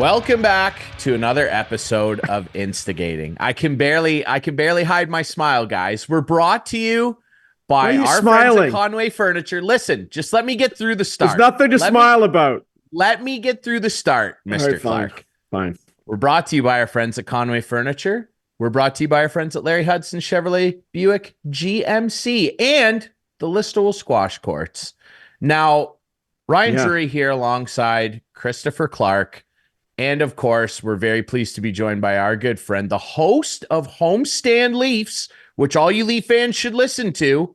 Welcome back to another episode of Instigating. I can barely hide my smile, guys. We're brought to you by our friends at Conway Furniture. Listen, just let me get through the start. There's nothing to smile about. Let me get through the start, Mr. Clark. Fine. We're brought to you by our friends at Conway Furniture. We're brought to you by our friends at Larry Hudson Chevrolet Buick GMC and the Listowel Squash Courts. Now, Ryan Drury here alongside Christopher Clark. And of course, we're very pleased to be joined by our good friend, the host of Homestand Leafs, which all you Leaf fans should listen to,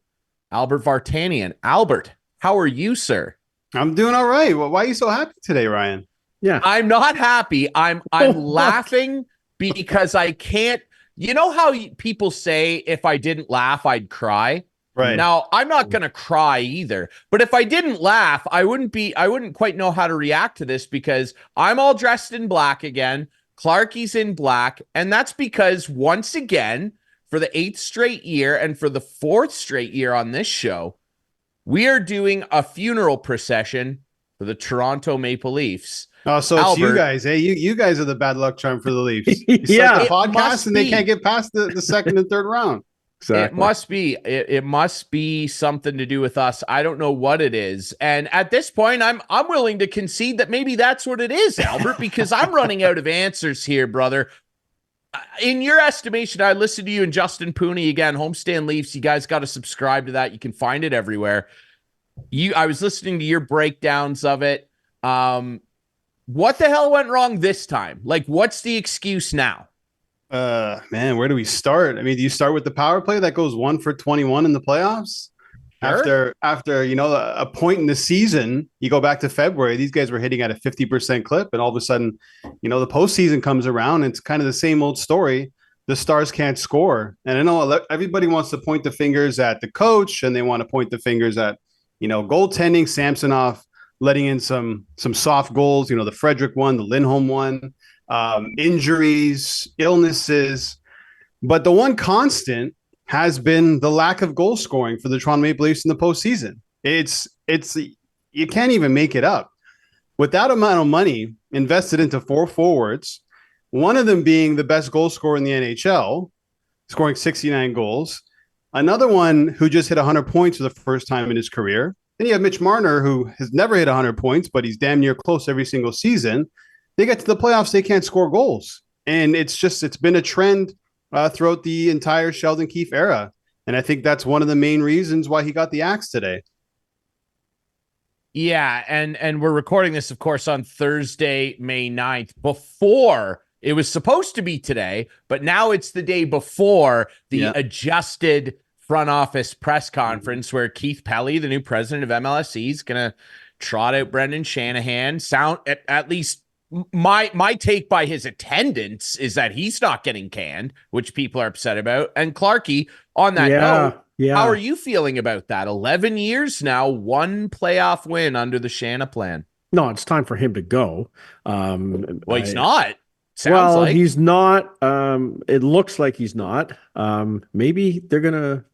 Albert Vartanian. Albert, how are you, sir? I'm doing all right. Well, why are you so happy today, Ryan? Yeah, I'm not happy. I'm laughing because I can't. You know how people say if I didn't laugh, I'd cry? Right. Now, I'm not going to cry either, but if I didn't laugh, I wouldn't quite know how to react to this because I'm all dressed in black again. Clarkie's in black. And that's because once again, for the 8th straight year and for the 4th straight year on this show, we are doing a funeral procession for the Toronto Maple Leafs. Oh, so Albert, it's you guys, eh? You guys are the bad luck charm for the Leafs. You start the podcast and they can't get past the second and third round. Exactly. It must be something to do with us. I don't know what it is. And at this point, I'm willing to concede that maybe that's what it is, Albert, because I'm running out of answers here, brother. In your estimation, I listened to you and Justin Pooney again, Homestand Leafs. You guys got to subscribe to that. You can find it everywhere. I was listening to your breakdowns of it. What the hell went wrong this time? Like, what's the excuse now? Man, where do we start? I mean, do you start with the power play that goes 1 for 21 in the playoffs? Sure. After a point in the season, you go back to February, these guys were hitting at a 50% clip, and all of a sudden, the postseason comes around, and it's kind of the same old story. The Stars can't score. And I know everybody wants to point the fingers at the coach, and they want to point the fingers at, goaltending, Samsonov letting in some soft goals, the Frederick one, the Lindholm one. Injuries, illnesses, but the one constant has been the lack of goal scoring for the Toronto Maple Leafs in the postseason. It's you can't even make it up. With that amount of money invested into 4 forwards, one of them being the best goal scorer in the NHL, scoring 69 goals, another one who just hit 100 points for the first time in his career. Then you have Mitch Marner, who has never hit 100 points, but he's damn near close every single season. They get to the playoffs, they can't score goals. And it's been a trend throughout the entire Sheldon Keefe era. And I think that's one of the main reasons why he got the axe today. Yeah, and we're recording this, of course, on Thursday, May 9th, before it was supposed to be today, but now it's the day before the adjusted front office press conference where Keith Pelly, the new president of MLSE, is going to trot out Brendan Shanahan. Sound at least my take by his attendance is that he's not getting canned, which people are upset about. And Clarkey, on that note, how are you feeling about that? 11 years now, 1 playoff win under the Shana plan. No, it's time for him to go. He's not. Sounds like he's not. It looks like he's not. Maybe they're gonna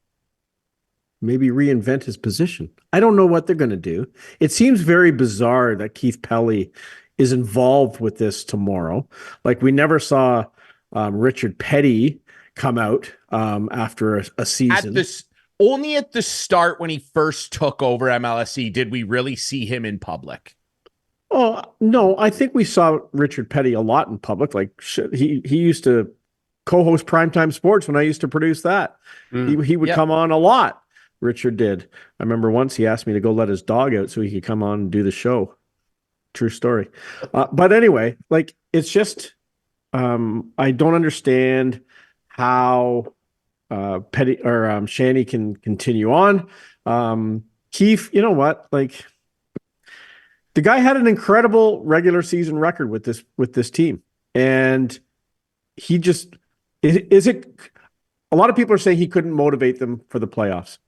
reinvent his position. I don't know what they're gonna do. It seems very bizarre that Keith Pelly is involved with this tomorrow. Like, we never saw Richard come out after a season. Only at the start when he first took over MLSE did we really see him in public. Oh, no, I think we saw Richard Petty a lot in public. Like, he used to co-host Primetime Sports when I used to produce that. He would come on a lot. Richard did. I remember once he asked me to go let his dog out so he could come on and do the show. True story. But anyway, like, it's just, I don't understand how Petty or Shanny can continue on. Keefe, you know what? Like, the guy had an incredible regular season record with this team. And he just, is it, a lot of people are saying he couldn't motivate them for the playoffs.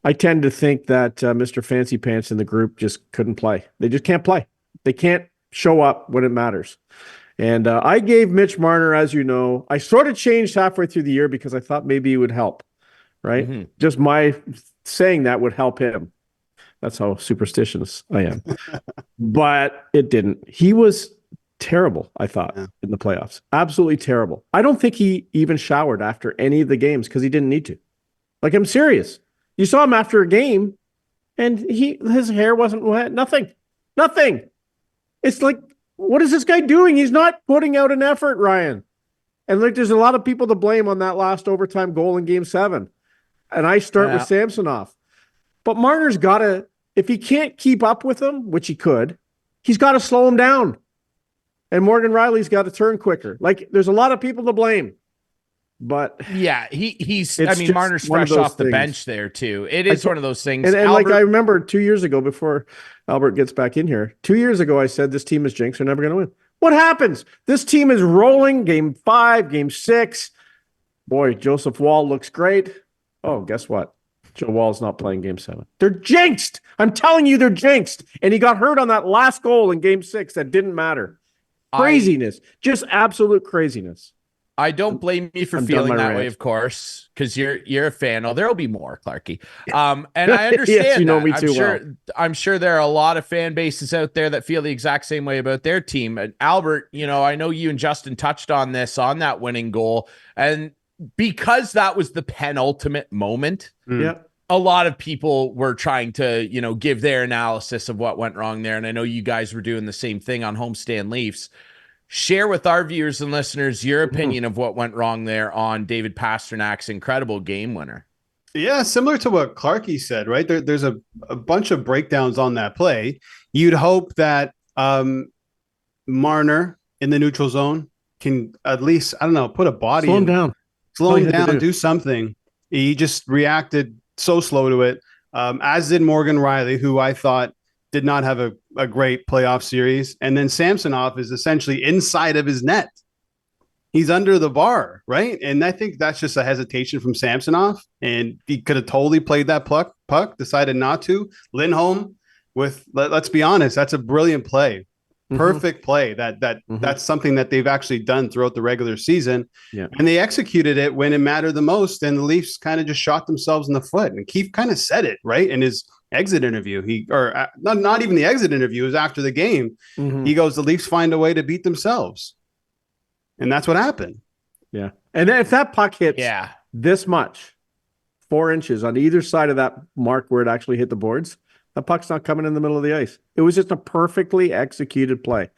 I tend to think that Mr. Fancy Pants in the group just couldn't play. They just can't play. They can't show up when it matters. And I gave Mitch Marner, as you know, I sort of changed halfway through the year because I thought maybe it would help, right? Mm-hmm. Just my saying that would help him. That's how superstitious I am. But it didn't. He was terrible, I thought, in the playoffs. Absolutely terrible. I don't think he even showered after any of the games because he didn't need to. Like, I'm serious. You saw him after a game, and his hair wasn't wet. Nothing. It's like, what is this guy doing? He's not putting out an effort, Ryan. And like, there's a lot of people to blame on that last overtime goal in Game 7. And I start with Samsonov. But Marner's got to, if he can't keep up with him, which he could, he's got to slow him down. And Morgan Riley's got to turn quicker. Like, there's a lot of people to blame. But yeah, Marner's fresh off the bench there too. It is one of those things. And like, I remember 2 years ago, before Albert gets back in here, 2 years ago, I said, this team is jinxed. They're never going to win. What happens? This team is rolling. Game 5, Game 6. Boy, Joseph Woll looks great. Oh, guess what? Joe Woll's not playing Game 7. They're jinxed. I'm telling you, they're jinxed. And he got hurt on that last goal in Game 6 that didn't matter. Craziness. Just absolute craziness. I don't blame you for feeling that way, of course, because you're a fan. Oh, there'll be more, Clarkey. And I understand yes, you know me too well. I'm sure there are a lot of fan bases out there that feel the exact same way about their team. And Albert, I know you and Justin touched on this, on that winning goal. And because that was the penultimate moment, a lot of people were trying to, give their analysis of what went wrong there. And I know you guys were doing the same thing on Homestand Leafs. Share with our viewers and listeners your opinion of what went wrong there on David Pasternak's incredible game winner. Yeah, similar to what Clarkey said, right? There's a bunch of breakdowns on that play. You'd hope that Marner in the neutral zone can at least, put a body slow him down. Slow him down, do something. He just reacted so slow to it, as did Morgan Riley, who I thought did not have a great playoff series. And then Samsonov is essentially inside of his net. He's under the bar, right? And I think that's just a hesitation from Samsonov. And he could have totally played that puck, decided not to. Lindholm, let's be honest, that's a brilliant play. Perfect play. That's something that they've actually done throughout the regular season. Yeah. And they executed it when it mattered the most. And the Leafs kind of just shot themselves in the foot. And Keefe kind of said it, right? In his exit interview, not even the exit interview, it was after the game. He goes, the Leafs find a way to beat themselves. And that's what happened. Yeah. And if that puck hits this much, 4 inches on either side of that mark where it actually hit the boards, the puck's not coming in the middle of the ice. It was just a perfectly executed play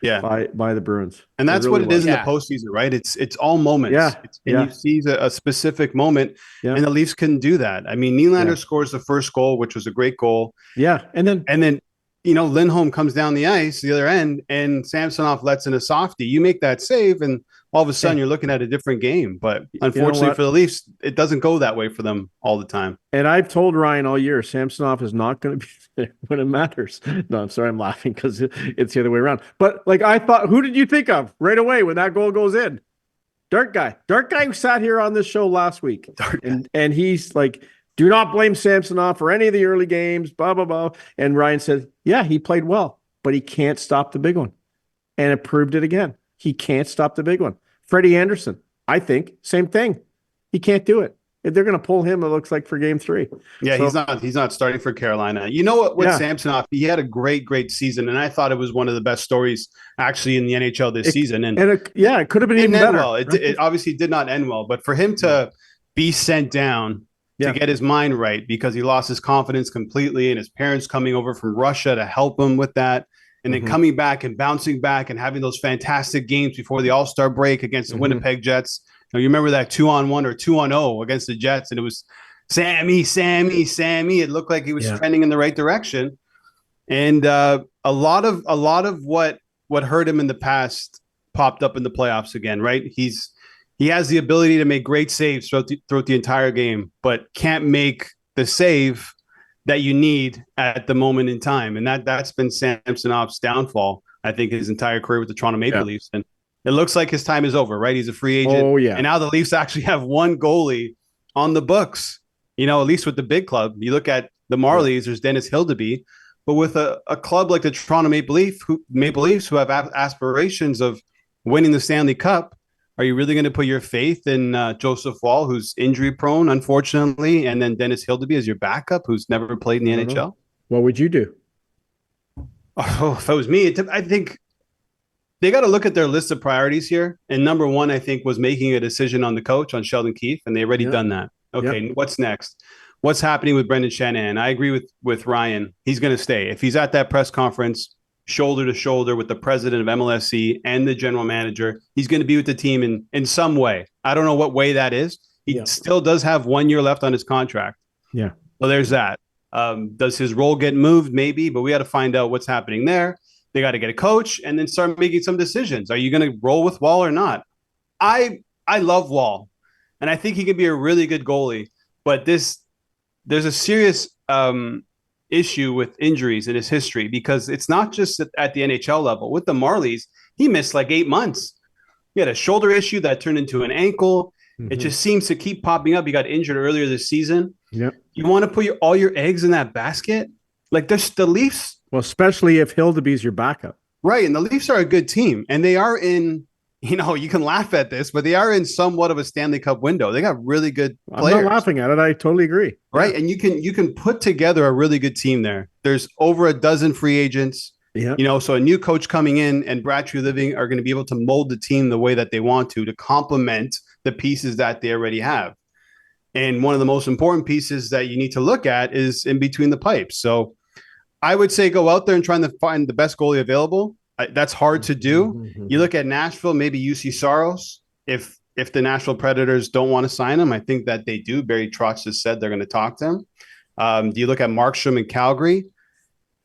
by the Bruins. And that's really what it is in the postseason, right? It's all moments. You see a specific moment, and the Leafs couldn't do that. I mean, Nylander scores the first goal, which was a great goal. Yeah. And then Lindholm comes down the ice, the other end, and Samsonov lets in a softie. You make that save, and all of a sudden you're looking at a different game. But unfortunately for the Leafs, it doesn't go that way for them all the time. And I've told Ryan all year, Samsonov is not going to be there when it matters. No, I'm sorry, I'm laughing because it's the other way around. But like, I thought, who did you think of right away when that goal goes in? Dark guy who sat here on this show last week. And he's like, do not blame Samsonov for any of the early games, blah, blah, blah. And Ryan said, yeah, he played well, but he can't stop the big one. And it proved it again. He can't stop the big one. Freddie Anderson, I think, same thing. He can't do it. They're going to pull him, it looks like, for Game 3. Yeah, so, he's not starting for Carolina. You know what? With Samsonov, he had a great season, and I thought it was one of the best stories actually in the NHL this season. And it could have been even better. Well. It obviously did not end well, but for him to be sent down to get his mind right because he lost his confidence completely, and his parents coming over from Russia to help him with that. And then coming back and bouncing back and having those fantastic games before the All-Star break against the Winnipeg Jets. You remember that 2-on-1 or 2-on-0 against the Jets, and it was Sammy. It looked like he was trending in the right direction. And a lot of what hurt him in the past popped up in the playoffs again, right? He has the ability to make great saves throughout the entire game, but can't make the save that you need at the moment in time. And that's been Samsonov's downfall, I think, his entire career with the Toronto Maple Leafs. And it looks like his time is over, right? He's a free agent. Oh, yeah. And now the Leafs actually have one goalie on the books, at least with the big club. You look at the Marlies, there's Dennis Hildeby. But with a club like the Toronto Maple Leafs who have aspirations of winning the Stanley Cup, are you really going to put your faith in Joseph Woll, who's injury prone, unfortunately, and then Dennis Hildeby as your backup, who's never played in the NHL? What would you do? Oh, if it was me, I think they got to look at their list of priorities here. And number one, I think, was making a decision on the coach, on Sheldon Keefe, and they already done that. Okay, what's next? What's happening with Brendan Shanahan? I agree with Ryan. He's going to stay. If he's at that press conference, shoulder to shoulder with the president of MLSC and the general manager, he's going to be with the team in some way. I don't know what way that is. He still does have 1 year left on his contract. Yeah. So there's that. Does his role get moved? Maybe, but we got to find out what's happening there. They got to get a coach and then start making some decisions. Are you going to roll with Wall or not? I love Wall, and I think he could be a really good goalie. But there's a serious issue with injuries in his history, because it's not just at the NHL level. With the Marlies, he missed like 8 months. He had a shoulder issue that turned into an ankle. It just seems to keep popping up. He got injured earlier this season. Yep. You want to put all your eggs in that basket? Like, there's the Leafs. Well, especially if Hildeby's your backup. Right. And the Leafs are a good team. And they are in, you can laugh at this, but they are in somewhat of a Stanley Cup window. They got really good players. I'm not laughing at it. I totally agree. Right. And you can put together a really good team there. There's over a dozen free agents. Yeah. So a new coach coming in and Brad Treliving are going to be able to mold the team the way that they want to complement the pieces that they already have. And one of the most important pieces that you need to look at is in between the pipes. So I would say go out there and try to find the best goalie available. That's hard to do. You look at Nashville, maybe UC Saros. If the Nashville Predators don't want to sign him, I think that they do. Barry Trotz has said they're going to talk to him. Do you look at Markstrom in Calgary?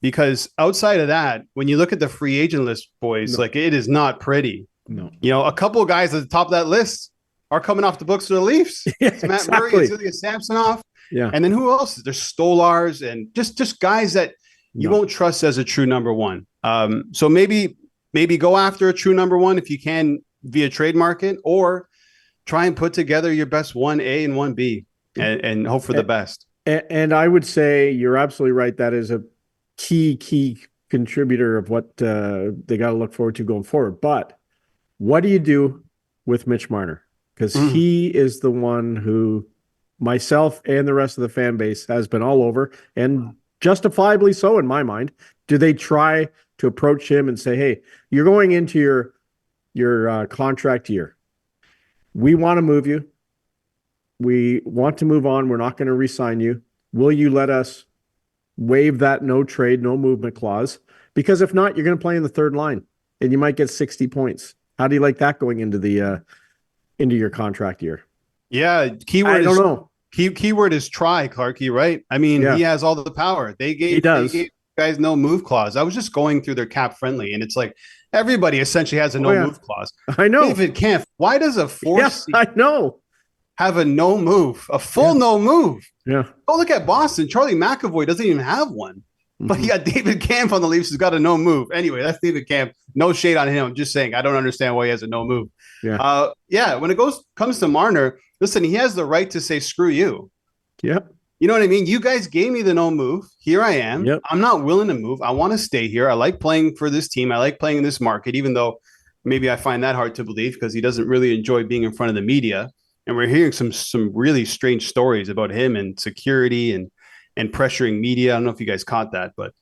Because outside of that, when you look at the free agent list, boys, like, it is not pretty. No. A couple of guys at the top of that list are coming off the books of the Leafs. It's Matt Murray, it's Ilya Samsonov. Yeah. And then who else? There's Stolars and just guys that you won't trust as a true number one. So maybe go after a true number one if you can via trade market, or try and put together your best 1A and 1B and hope for the best. And I would say you're absolutely right. That is a key contributor of what they got to look forward to going forward. But what do you do with Mitch Marner? Because he is the one who myself and the rest of the fan base has been all over, and justifiably so in my mind. Do they try to approach him and say, hey, you're going into your contract year. We want to move you. We want to move on. We're not going to re-sign you. Will you let us waive that no trade, no movement clause? Because if not, you're going to play in the third line and you might get 60 points. How do you like that going into your contract year? Yeah. I don't know. Keyword is try, Clarkey, right? I mean, he has all the power. They gave guys no move clause. I was just going through their cap friendly, and it's like everybody essentially has a no move clause. I know. David Kampf, why does a force I know. have a no move, a full no move? Yeah. Go look at Boston. Charlie McAvoy doesn't even have one. But you got David Kampf on the Leafs who's got a no move. Anyway, that's David Kampf. No shade on him. I'm just saying I don't understand why he has a no move. Yeah. When it comes to Marner, listen, he has the right to say screw you. Yep. You know what I mean? You guys gave me the no move. Here I am. Yep. I'm not willing to move. I want to stay here. I like playing for this team. I like playing in this market, even though maybe I find that hard to believe because he doesn't really enjoy being in front of the media. And we're hearing some really strange stories about him and security and pressuring media. I don't know if you guys caught that, but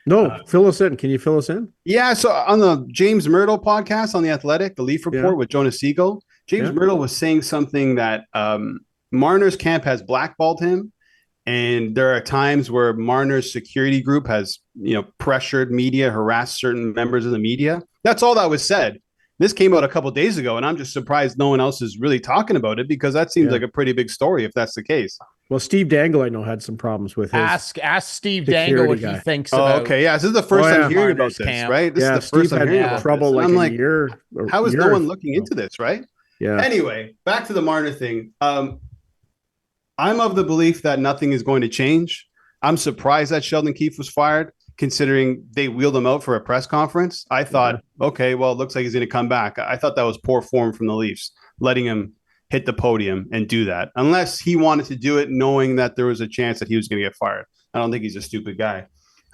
no, fill us in. Can you fill us in? Yeah. So on the James Myrtle podcast on The Athletic, the Leaf Report with Jonas Siegel, James Myrtle was saying something that Marner's camp has blackballed him. And there are times where Marner's security group has, pressured media, harassed certain members of the media. That's all that was said. This came out a couple of days ago, and I'm just surprised no one else is really talking about it because that seems like a pretty big story if that's the case. Well, Steve Dangle, I know, had some problems with his. Ask Steve Dangle what he thinks about. Okay, yeah, this is the first I'm hearing about this, camp. Right? This is the Steve first I'm hearing about trouble this. like I'm like, a year. How is no one looking into this, right? Yeah. Anyway, back to the Marner thing. I'm of the belief that nothing is going to change. I'm surprised that Sheldon Keefe was fired, considering they wheeled him out for a press conference. I thought, okay, well, it looks like he's going to come back. I thought that was poor form from the Leafs, letting him hit the podium and do that, unless he wanted to do it knowing that there was a chance that he was going to get fired. I don't think he's a stupid guy.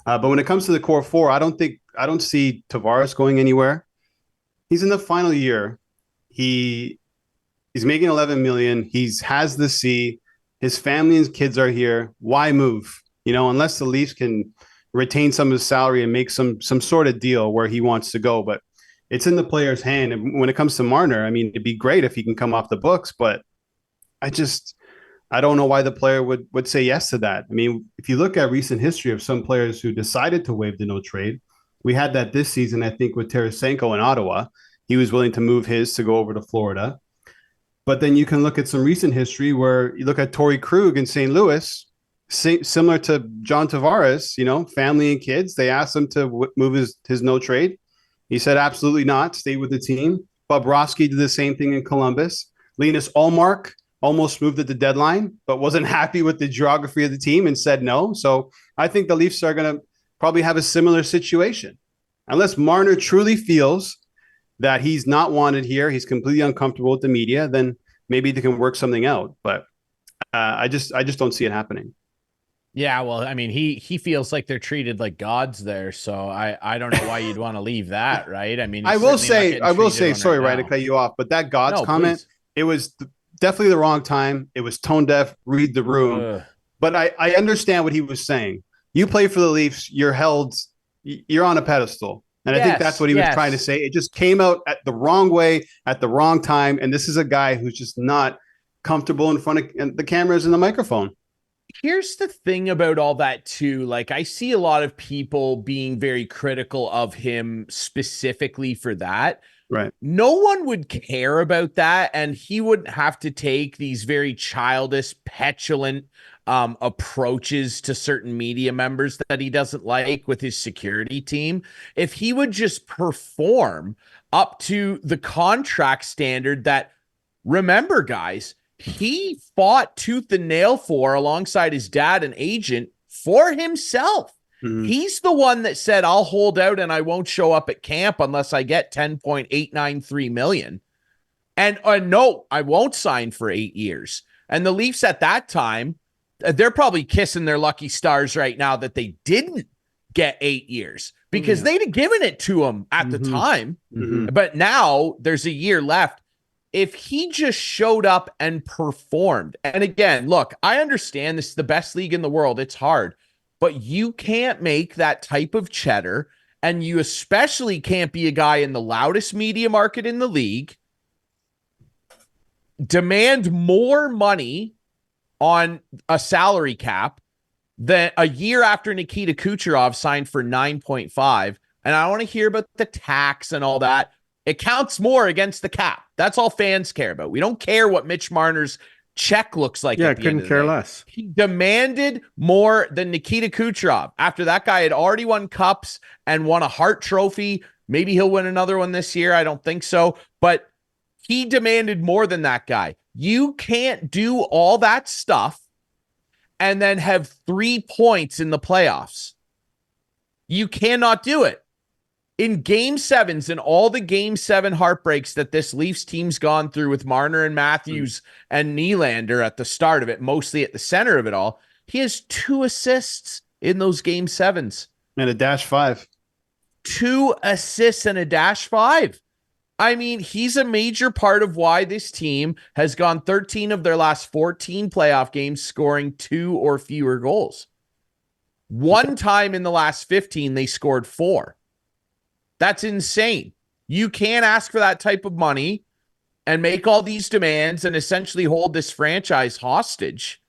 But when it comes to the core four, I don't see Tavares going anywhere. He's in the final year. He's making $11 million. He has the C. His family and kids are here. Why move? Unless the Leafs can retain some of his salary and make some sort of deal where he wants to go. But it's in the player's hand. And when it comes to Marner, I mean, it'd be great if he can come off the books, but I don't know why the player would say yes to that. I mean, if you look at recent history of some players who decided to waive the no trade, we had that this season, I think, with Tarasenko in Ottawa. He was willing to move his to go over to Florida. But then you can look at some recent history where you look at Torrey Krug in St. Louis, similar to John Tavares, family and kids. They asked him to move his no trade. He said, absolutely not, stay with the team. Bobrovsky did the same thing in Columbus. Linus Ullmark almost moved at the deadline, but wasn't happy with the geography of the team and said no. So I think the Leafs are going to probably have a similar situation. Unless Marner truly feels that he's not wanted here, he's completely uncomfortable with the media, then maybe they can work something out. But I just don't see it happening. Yeah, well, I mean, he feels like they're treated like gods there, so I don't know why you'd want to leave that, right? I mean, I will say, sorry, Ryan, to cut you off, but that gods comment, please. It was definitely the wrong time. It was tone deaf, read the room. But I understand what he was saying. You play for the Leafs, you're on a pedestal. And I think that's what he was trying to say. It just came out at the wrong way at the wrong time. And this is a guy who's just not comfortable in front of the cameras and the microphone. Here's the thing about all that too. Like, I see a lot of people being very critical of him specifically for that. Right. No one would care about that. And he wouldn't have to take these very childish, petulant approaches to certain media members that he doesn't like with his security team. If he would just perform up to the contract standard that, remember, guys, he fought tooth and nail for alongside his dad and agent for himself. Mm-hmm. He's the one that said, I'll hold out and I won't show up at camp unless I get $10.893 million. And no, I won't sign for 8 years. And the Leafs at that time, they're probably kissing their lucky stars right now that they didn't get 8 years, because they'd have given it to him at the time. Mm-hmm. But now there's a year left. If he just showed up and performed, and again, look, I understand this is the best league in the world. It's hard, but you can't make that type of cheddar, and you especially can't be a guy in the loudest media market in the league, demand more money on a salary cap than a year after Nikita Kucherov signed for 9.5. And I want to hear about the tax and all that. It counts more against the cap. That's all fans care about. We don't care what Mitch Marner's check looks like. Yeah, couldn't care less. He demanded more than Nikita Kucherov. After that guy had already won cups and won a Hart Trophy. Maybe he'll win another one this year. I don't think so. But he demanded more than that guy. You can't do all that stuff and then have 3 points in the playoffs. You cannot do it. In game sevens and all the game 7 heartbreaks that this Leafs team's gone through with Marner and Matthews and Nylander at the start of it, mostly at the center of it all, he has 2 assists in those game 7s. And a -5. 2 assists and a -5. I mean, he's a major part of why this team has gone 13 of their last 14 playoff games scoring 2 or fewer goals. One time in the last 15, they scored 4. That's insane. You can't ask for that type of money and make all these demands and essentially hold this franchise hostage.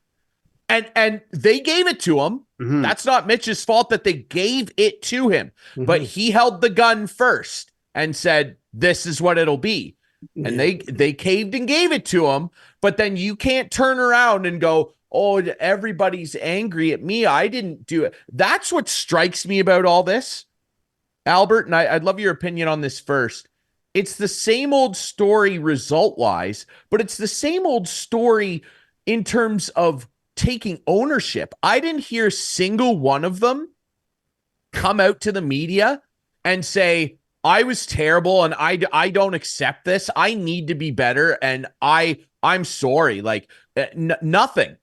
And they gave it to him. Mm-hmm. That's not Mitch's fault that they gave it to him. Mm-hmm. But he held the gun first and said, this is what it'll be. And they caved and gave it to him. But then you can't turn around and go, oh, everybody's angry at me. I didn't do it. That's what strikes me about all this. Albert, and I'd love your opinion on this first. It's the same old story result-wise, but it's the same old story in terms of taking ownership. I didn't hear a single one of them come out to the media and say, I was terrible and I don't accept this. I need to be better and I'm sorry. Like nothing.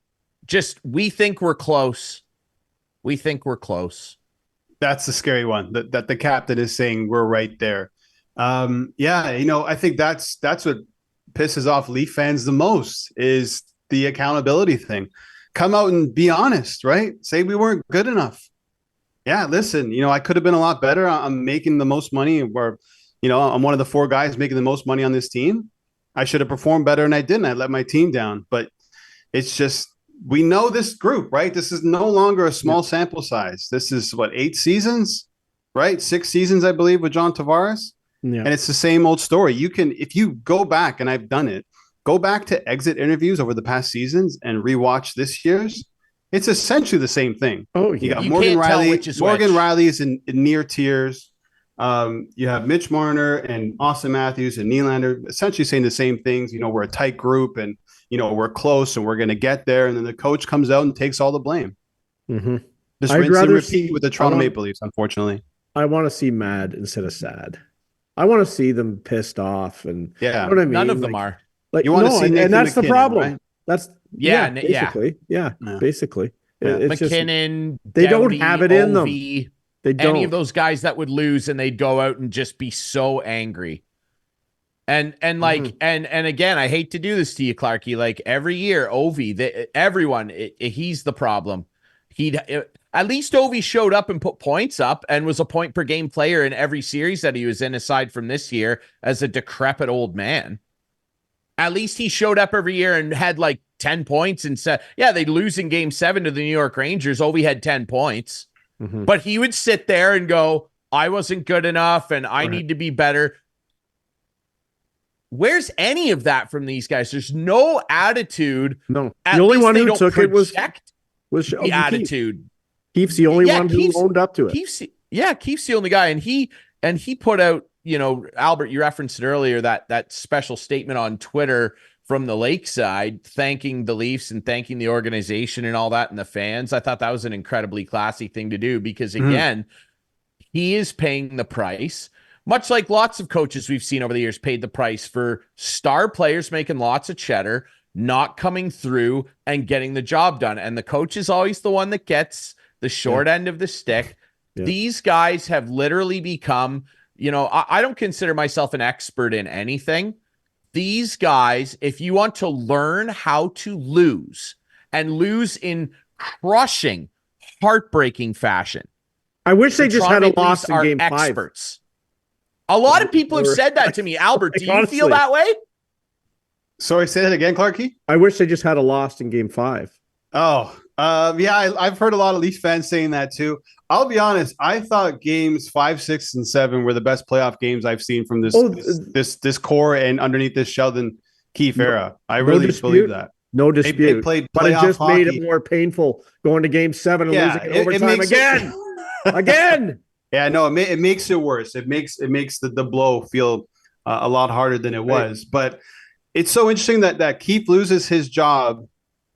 Just we think we're close. We think we're close. That's the scary one, that the captain is saying we're right there. I think that's what pisses off Leaf fans the most is the accountability thing. Come out and be honest, right? Say we weren't good enough. Yeah, listen, I could have been a lot better. I'm making the most money or I'm one of the 4 guys making the most money on this team. I should have performed better, and I didn't. I let my team down. But it's just, we know this group, right? This is no longer a small sample size. This is 8 seasons, right? 6 seasons, I believe, with John Tavares. Yeah. And it's the same old story. You can, if you go back, and I've done it, go back to exit interviews over the past seasons and rewatch this year's. It's essentially the same thing. Oh, yeah. You got Morgan Riley. Morgan Riley is in near tiers. You have Mitch Marner and Austin Matthews and Nylander essentially saying the same things. We're a tight group, and we're close, and we're going to get there. And then the coach comes out and takes all the blame. Mm-hmm. Just rinse and repeat with the Toronto Maple Leafs. Unfortunately, I want to see mad instead of sad. I want to see them pissed off, and you know what I mean? None of them are. Like, you want to see, and that's the problem. Right? That's basically. Basically. Yeah. McKinnon, they don't have it in them. They don't. Any of those guys that would lose, and they'd go out and just be so angry. And again, I hate to do this to you, Clarkey. Like every year, Ovi, everyone, he's the problem. At least Ovi showed up and put points up and was a point per game player in every series that he was in, aside from this year as a decrepit old man. At least he showed up every year and had 10 points and said, they lose in game 7 to the New York Rangers. Ovi had 10 points, but he would sit there and go, I wasn't good enough and I need to be better. Where's any of that from these guys? There's no attitude. No, the only one who took it was the attitude. Keefe's the only one who owned up to it. Keefe's the only guy, and he put out, Albert, you referenced it earlier, that special statement on Twitter from the Lakeside, thanking the Leafs and thanking the organization and all that, and the fans. I thought that was an incredibly classy thing to do because, again, he is paying the price, much like lots of coaches we've seen over the years paid the price for star players making lots of cheddar, not coming through and getting the job done. And the coach is always the one that gets the short end of the stick. Yeah. These guys have literally become, I don't consider myself an expert in anything. These guys, if you want to learn how to lose and lose in crushing, heartbreaking fashion, I wish they just had a loss in game 5. Experts. A lot of people have said that to me. Albert, do you feel that way? Sorry, say that again, Clarkey? I wish they just had a loss in game 5. Oh, I've heard a lot of Leafs fans saying that too. I'll be honest. I thought games 5, 6, and 7 were the best playoff games I've seen from this core and underneath this Sheldon Keefe era. I really believe that. No dispute. They played but it just made it more painful going to game 7 and losing in overtime again. Again. Yeah, no, it makes it worse. It makes the blow feel a lot harder than it was. But it's so interesting that Keefe loses his job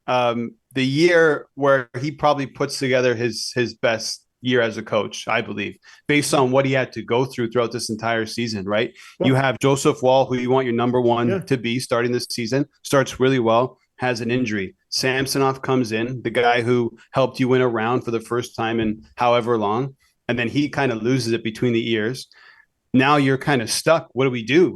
the year where he probably puts together his best year as a coach, I believe, based on what he had to go throughout this entire season, right? Well, you have Joseph Woll, who you want your number one to be starting this season, starts really well, has an injury. Samsonov comes in, the guy who helped you win a round for the first time in however long, and then he kind of loses it between the ears. Now you're kind of stuck. What do we do?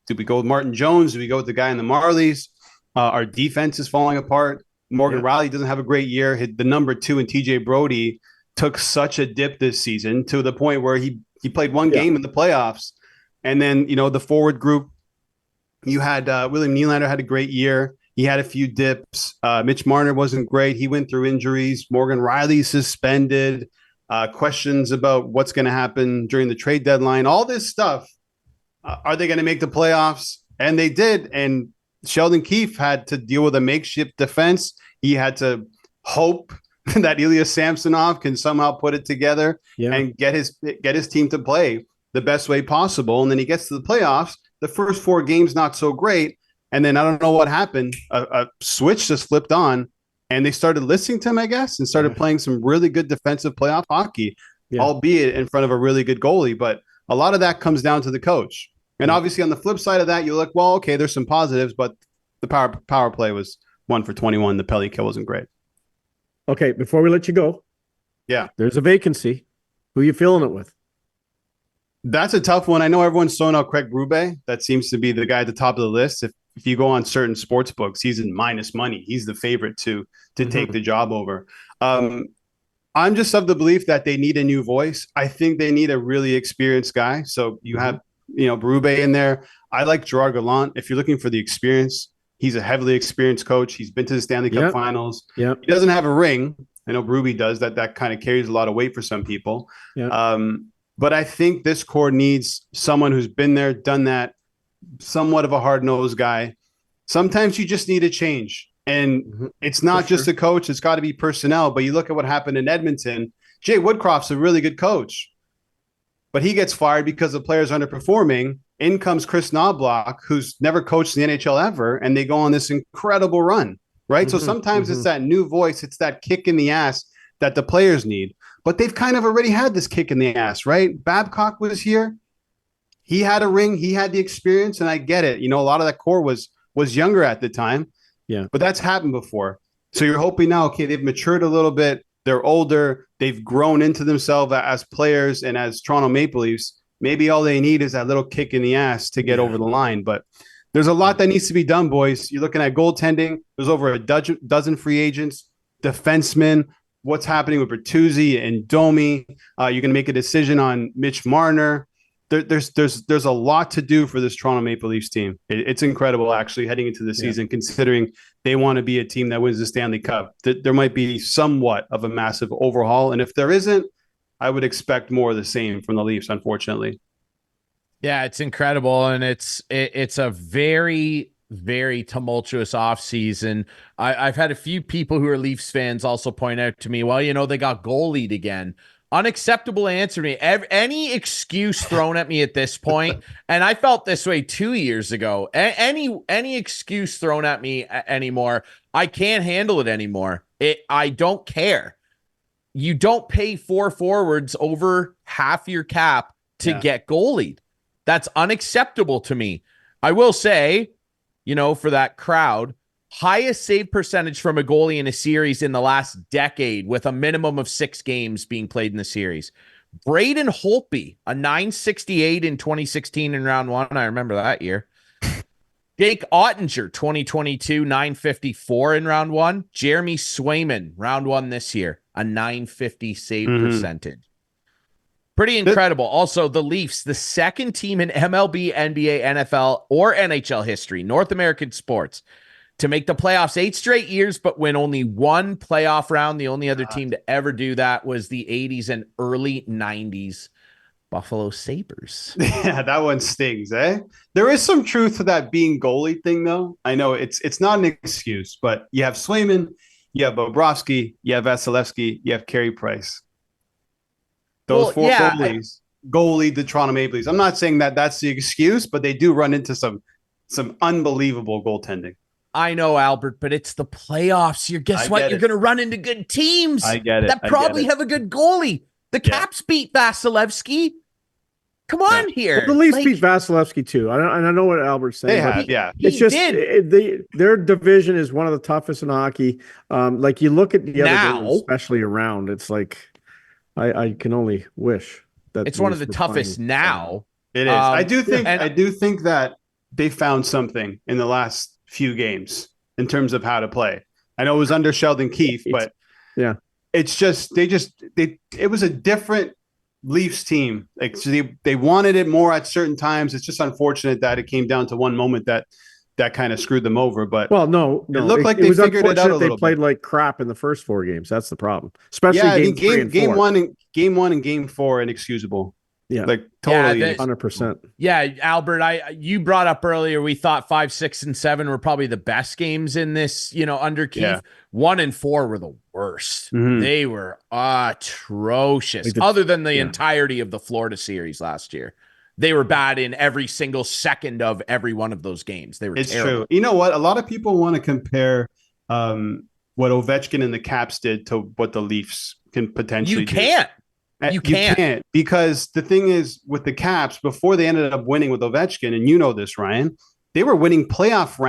Do we go with Martin Jones? Do we go with the guy in the Marlies? Our defense is falling apart. Morgan Riley doesn't have a great year. The number 2 in TJ Brody took such a dip this season to the point where he played one game in the playoffs. And then, the forward group, you had William Nylander had a great year. He had a few dips. Mitch Marner wasn't great. He went through injuries. Morgan Riley suspended. Questions about what's going to happen during the trade deadline. All this stuff. Are they going to make the playoffs? And they did. And Sheldon Keefe had to deal with a makeshift defense. He had to hope that Ilya Samsonov can somehow put it together and get his team to play the best way possible. And then he gets to the playoffs. The first 4 games, not so great. And then I don't know what happened. A switch just flipped on and they started listening to him, I guess, and started playing some really good defensive playoff hockey, albeit in front of a really good goalie. But a lot of that comes down to the coach. And obviously on the flip side of that, you're like, well, okay, there's some positives, but the power play was 1 for 21. The penalty kill wasn't great. Okay, before we let you go, there's a vacancy. Who are you filling it with? That's a tough one. I know everyone's throwing out Craig Berube. That seems to be the guy at the top of the list. If you go on certain sports books, he's in minus money. He's the favorite to take the job over. I'm just of the belief that they need a new voice. I think they need a really experienced guy. So you have Berube in there. I like Gerard Gallant. If you're looking for the experience, he's a heavily experienced coach. He's been to the Stanley Cup Finals. Yeah, he doesn't have a ring. I know Berube does. That kind of carries a lot of weight for some people. Yeah. But I think this core needs someone who's been there, done that, somewhat of a hard-nosed guy. Sometimes you just need a change. And it's not just a coach. It's got to be personnel. But you look at what happened in Edmonton. Jay Woodcroft's a really good coach. But he gets fired because the players are underperforming. In comes Chris Knobloch, who's never coached in the NHL ever, and they go on this incredible run, right? So sometimes it's that new voice. It's that kick in the ass that the players need. But they've kind of already had this kick in the ass, right? Babcock was here. He had a ring. He had the experience, and I get it. A lot of that core was younger at the time. Yeah. But that's happened before. So you're hoping now, okay, they've matured a little bit. They're older. They've grown into themselves as players and as Toronto Maple Leafs. Maybe all they need is that little kick in the ass to get over the line. But there's a lot that needs to be done, boys. You're looking at goaltending. There's over a dozen free agents, defensemen. What's happening with Bertuzzi and Domi? You're going to make a decision on Mitch Marner. There's a lot to do for this Toronto Maple Leafs team. It's incredible, actually, heading into the season, considering they want to be a team that wins the Stanley Cup. There might be somewhat of a massive overhaul. And if there isn't, I would expect more of the same from the Leafs, unfortunately. Yeah, it's incredible. And it's a very, very tumultuous offseason. I've had a few people who are Leafs fans also point out to me, well, they got goalied again. Unacceptable answer to me. Any excuse thrown at me at this point, and I felt this way 2 years ago. Any excuse thrown at me anymore, I can't handle it anymore. I don't care. You don't pay 4 forwards over half your cap to get goalied. That's unacceptable to me. I will say, for that crowd, highest save percentage from a goalie in a series in the last decade with a minimum of 6 games being played in the series. Braden Holtby, a 968 in 2016 in round 1. I remember that year. Jake Ottinger, 2022, 954 in round 1. Jeremy Swayman, round 1 this year, a 950 save percentage. Pretty incredible. Also, the Leafs, the second team in MLB, NBA, NFL, or NHL history, North American sports, to make the playoffs 8 straight years, but win only 1 playoff round. The only other team to ever do that was the 80s and early 90s Buffalo Sabres. Yeah, that one stings, eh? There is some truth to that being goalie thing, though. I know it's not an excuse, but you have Swayman, you have Bobrovsky, you have Vasilevsky, you have Carey Price. Those 4 goalies goalied the Toronto Maple Leafs. I'm not saying that that's the excuse, but they do run into some unbelievable goaltending. I know, Albert, but it's the playoffs. Guess what? You're going to run into good teams. I get it. That probably have a good goalie. The Caps beat Vasilevsky. Come on here. Well, the Leafs beat Vasilevsky too. I know what Albert's saying. They have, It's just their division is one of the toughest in hockey. Like you look at the other games, especially around, it's like I can only wish that it's one of the toughest now. It is. I do think that they found something in the last few games in terms of how to play. I know it was under Sheldon Keefe, but it's just it was a different Leafs team. Like they wanted it more at certain times. It's just unfortunate that it came down to one moment that kind of screwed them over. But it looked like they figured it out a little bit. They played like crap in the first 4 games. That's the problem. Especially game 1 and game 4 inexcusable. Yeah, like totally 100%. Yeah, Albert, you brought up earlier, we thought 5, 6, and 7 were probably the best games in this, under Keefe. Yeah. 1 and 4 were the worst. They were atrocious. Other than the entirety of the Florida series last year, they were bad in every single second of every one of those games. They were terrible. True. You know what? A lot of people want to compare what Ovechkin and the Caps did to what the Leafs can potentially do. You can't, because the thing is with the Caps, before they ended up winning with Ovechkin, and you know this, Ryan, they were winning playoff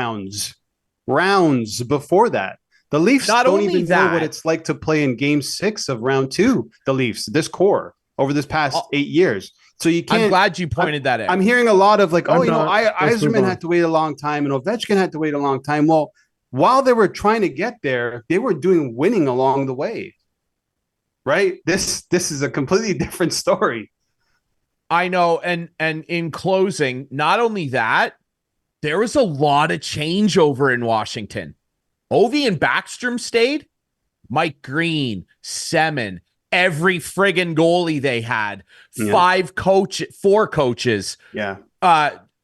rounds before that. The Leafs don't even know what it's like to play in game 6 of round 2. The Leafs, this core over this past 8 years. So you can't. I'm glad you pointed that out. I'm hearing a lot of like, Yzerman had to wait a long time and Ovechkin had to wait a long time. Well, while they were trying to get there, they were doing winning along the way. Right? This is a completely different story. I know. And in closing, not only that, there was a lot of changeover in Washington. Ovi and Backstrom stayed. Mike Green, Semin, every friggin' goalie they had. Four coaches. Yeah.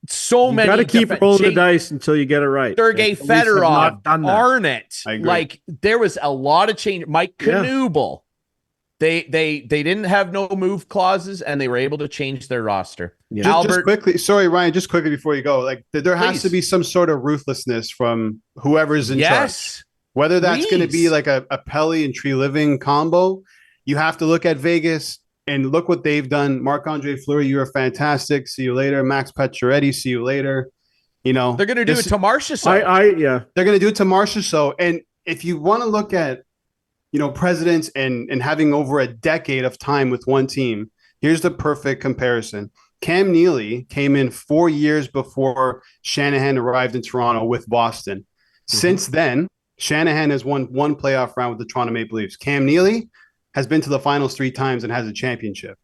So many. You got to keep rolling the dice until you get it right. Sergei Fedorov, Arnott. Like, there was a lot of change. Mike Knuble. They didn't have no move clauses, and they were able to change their roster. Yeah. Just quickly, sorry, Ryan, just quickly before you go, like there has to be some sort of ruthlessness from whoever's in charge. Whether that's going to be like a Pelly and Tree Living combo, you have to look at Vegas and look what they've done. Marc-Andre Fleury, you are fantastic. See you later. Max Pacioretty, see you later. You know, they're going to do it to Marchessault. They're going to do it to Marchessault. And if you want to look at, presidents and having over a decade of time with one team, here's the perfect comparison. Cam Neely came in 4 years before Shanahan arrived in Toronto with Boston. Mm-hmm. Since then, Shanahan has won one playoff round with the Toronto Maple Leafs. Cam Neely has been to the finals 3 times and has a championship.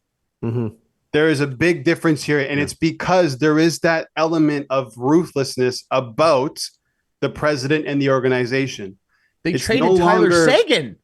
Mm-hmm. There is a big difference here, and it's because there is that element of ruthlessness about the president and the organization. They traded Tyler Seguin.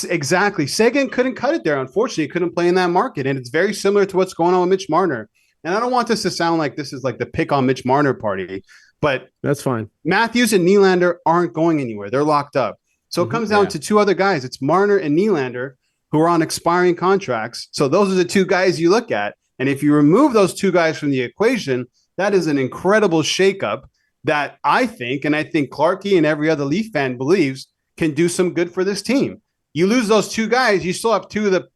Exactly. Seguin couldn't cut it there. Unfortunately, he couldn't play in that market. And it's very similar to what's going on with Mitch Marner. And I don't want this to sound like this is like the pick on Mitch Marner party, but that's fine. Matthews and Nylander aren't going anywhere. They're locked up. So it comes down to 2 other guys. It's Marner and Nylander who are on expiring contracts. So those are the 2 guys you look at. And if you remove those 2 guys from the equation, that is an incredible shakeup that I think Clarkey and every other Leaf fan believes can do some good for this team. You lose those 2 guys, you still have 2 of the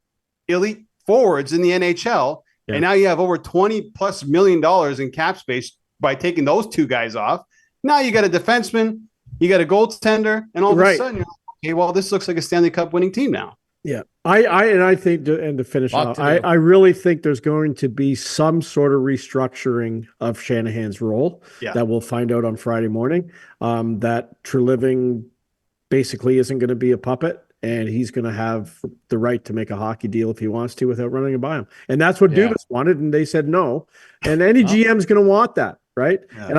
elite forwards in the NHL, and now you have over $20+ million in cap space by taking those 2 guys off. Now you got a defenseman, you got a goaltender, and all of a sudden you're like, okay, well, this looks like a Stanley Cup winning team now. Yeah, I think, to finish off, I really think there's going to be some sort of restructuring of Shanahan's role that we'll find out on Friday morning. That Treliving basically isn't going to be a puppet. And he's going to have the right to make a hockey deal if he wants to without running it by him. And that's what Dubas wanted, and they said no. And any GM is going to want that, right? Yeah. And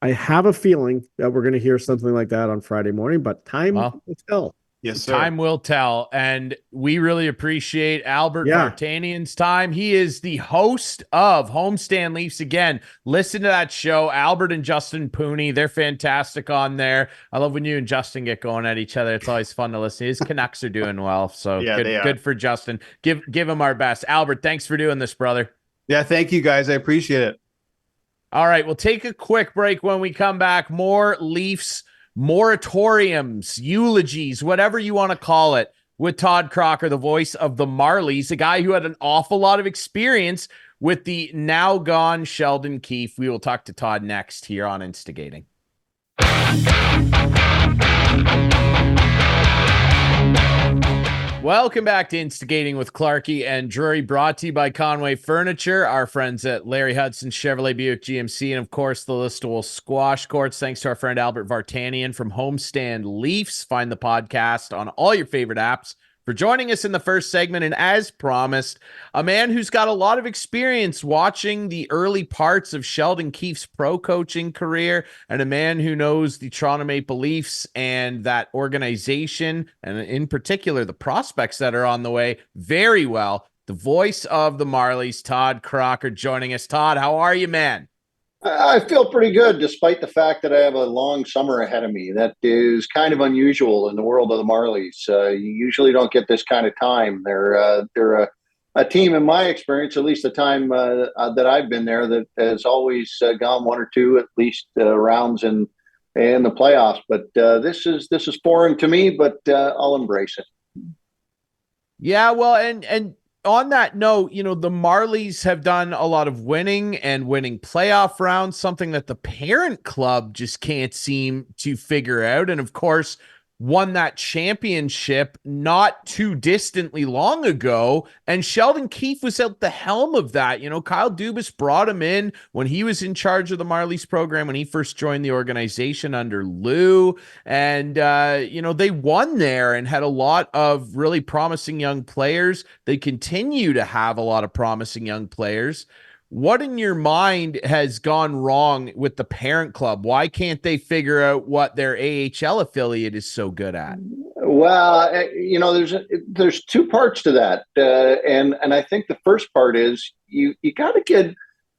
I have a feeling that we're going to hear something like that on Friday morning, but time will tell. Yes, sir. Time will tell. And we really appreciate Albert Vartanian's time. He is the host of Homestand Leafs. Again, listen to that show. Albert and Justin Pooney, they're fantastic on there. I love when you and Justin get going at each other. It's always fun to listen. His Canucks are doing well. So good for Justin. Give him our best. Albert, thanks for doing this, brother. Yeah, thank you, guys. I appreciate it. All right, we'll take a quick break. When we come back, more Leafs moratoriums, eulogies, whatever you want to call it, with Todd Crocker, the voice of the Marlies, a guy who had an awful lot of experience with the now gone Sheldon Keefe. We will talk to Todd next here on Instigating. Welcome back to Instigating with Clarkey and Drury, brought to you by Conway Furniture, our friends at Larry Hudson, Chevrolet Buick GMC, and of course the Listowel Squash Courts. Thanks to our friend Albert Vartanian from Homestand Leafs. Find the podcast on all your favorite apps. For joining us in the first segment, and as promised, a man who's got a lot of experience watching the early parts of Sheldon Keefe's pro coaching career, and a man who knows the Toronto Maple Leafs and that organization, and in particular the prospects that are on the way very well. The voice of the Marlies, Todd Crocker, joining us. Todd, how are you, man? I feel pretty good, despite the fact that I have a long summer ahead of me. That is kind of unusual in the world of the Marlies. You usually don't get this kind of time. They're a team, in my experience, at least the time that I've been there, that has always gone 1 or 2 at least rounds in the playoffs. But this is foreign to me, but I'll embrace it. Yeah, well, and on that note, the Marlies have done a lot of winning playoff rounds, something that the parent club just can't seem to figure out. And of course, won that championship not too distantly long ago, and Sheldon Keefe was at the helm of that. Kyle Dubas brought him in when he was in charge of the Marlies program when he first joined the organization under Lou, and they won there and had a lot of really promising young players. They continue to have a lot of promising young players. What in your mind has gone wrong with the parent club? Why can't they figure out what their AHL affiliate is so good at? Well, there's two parts to that, and I think the first part is you got to give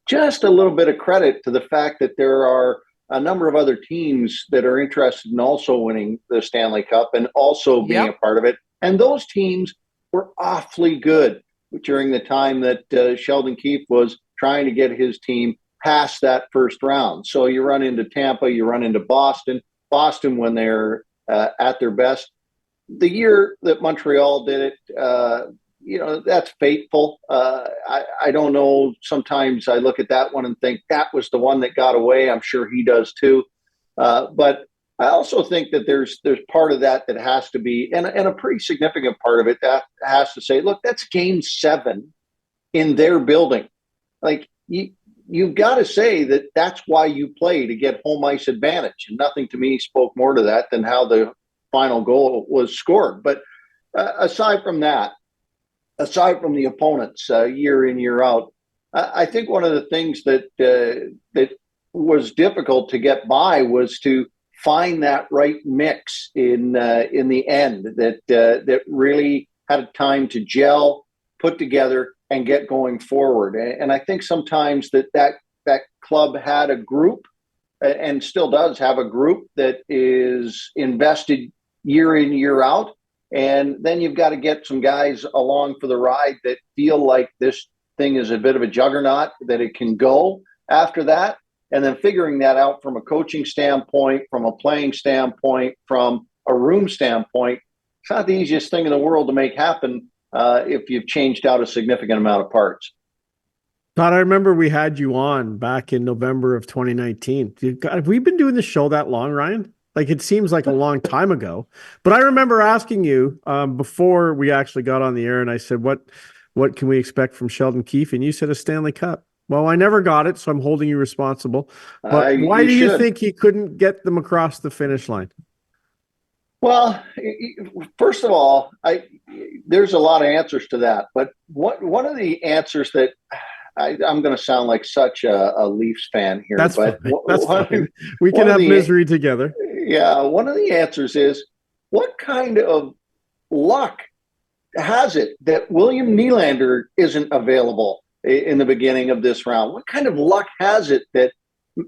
just a little bit of credit to the fact that there are a number of other teams that are interested in also winning the Stanley Cup and also being a part of it, and those teams were awfully good during the time that Sheldon Keefe was trying to get his team past that first round. So you run into Tampa, you run into Boston when they're at their best. The year that Montreal did it, that's fateful. I don't know. Sometimes I look at that one and think that was the one that got away. I'm sure he does too. But I also think that there's part of that has to be, and a pretty significant part of it that has to say, look, that's game 7 in their building. Like you've got to say that that's why you play, to get home ice advantage. And nothing to me spoke more to that than how the final goal was scored. But aside from that, aside from the opponents year in, year out, I think one of the things that was difficult to get by was to find that right mix in the end that really had time to gel, put together, and get going forward. And I think sometimes that club had a group, and still does have a group, that is invested year in, year out. And then you've got to get some guys along for the ride that feel like this thing is a bit of a juggernaut, that it can go after that. And then figuring that out from a coaching standpoint, from a playing standpoint, from a room standpoint, it's not the easiest thing in the world to make happen if you've changed out a significant amount of parts. Todd, I remember we had you on back in November of 2019. Have we been doing the show that long, Ryan? Like, it seems like a long time ago. But I remember asking you before we actually got on the air, and I said, what can we expect from Sheldon Keefe? And you said a Stanley Cup. Well, I never got it, so I'm holding you responsible. But why do you think he couldn't get them across the finish line? Well, first of all, there's a lot of answers to that. But one of the answers that I'm going to sound like such a Leafs fan here. That's but fine. That's fine. We can have misery together. Yeah, one of the answers is, what kind of luck has it that William Nylander isn't available in the beginning of this round? What kind of luck has it that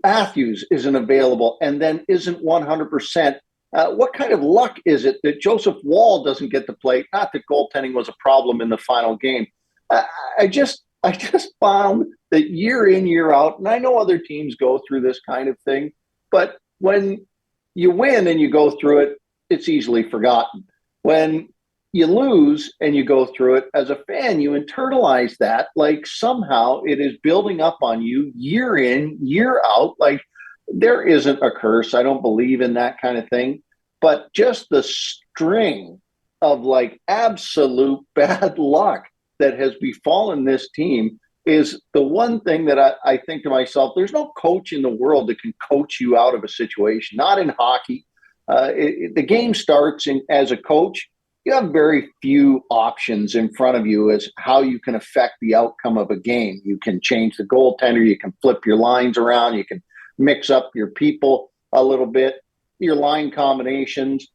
Matthews isn't available and then isn't 100%? What kind of luck is it that Joseph Wall doesn't get to play? Not that goaltending was a problem in the final game. I just found that year in, year out, and I know other teams go through this kind of thing, but when you win and you go through it, it's easily forgotten. When you lose and you go through it, as a fan, you internalize that like somehow it is building up on you year in, year out. Like, there isn't a curse. I don't believe in that kind of thing. But just the string of like absolute bad luck that has befallen this team is the one thing that I think to myself, there's no coach in the world that can coach you out of a situation, not in hockey. The game starts, and as a coach, you have very few options in front of you as how you can affect the outcome of a game. You can change the goaltender, you can flip your lines around, you can mix up your people a little bit, your line combinations.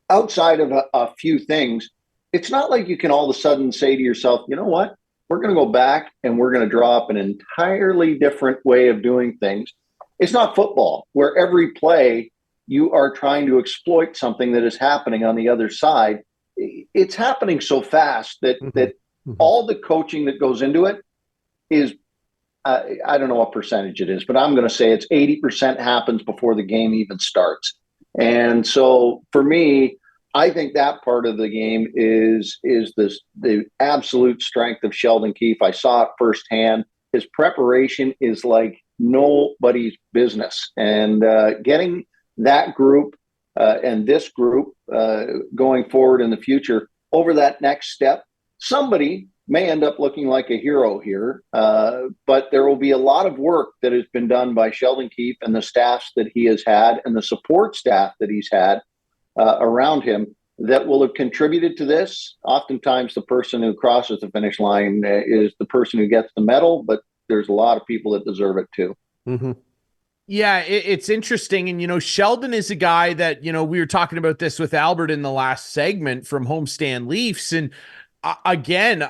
Outside of a few things, it's not like you can all of a sudden say to yourself, you know what, we're going to go back and we're going to draw up an entirely different way of doing things. It's not football, where every play you are trying to exploit something that is happening on the other side. It's happening so fast that all the coaching that goes into it is, I don't know what percentage it is, but I'm going to say it's 80% happens before the game even starts. And so for me, I think that part of the game is the absolute strength of Sheldon Keefe. I saw it firsthand. His preparation is like nobody's business. And getting that group and this group going forward in the future over that next step. Somebody may end up looking like a hero here, but there will be a lot of work that has been done by Sheldon Keefe and the staffs that he has had and the support staff that he's had around him that will have contributed to this. Oftentimes, the person who crosses the finish line is the person who gets the medal, but there's a lot of people that deserve it too. Mm-hmm. Yeah, it's interesting. And, Sheldon is a guy that, we were talking about this with Albert in the last segment from Homestand Leafs. And again,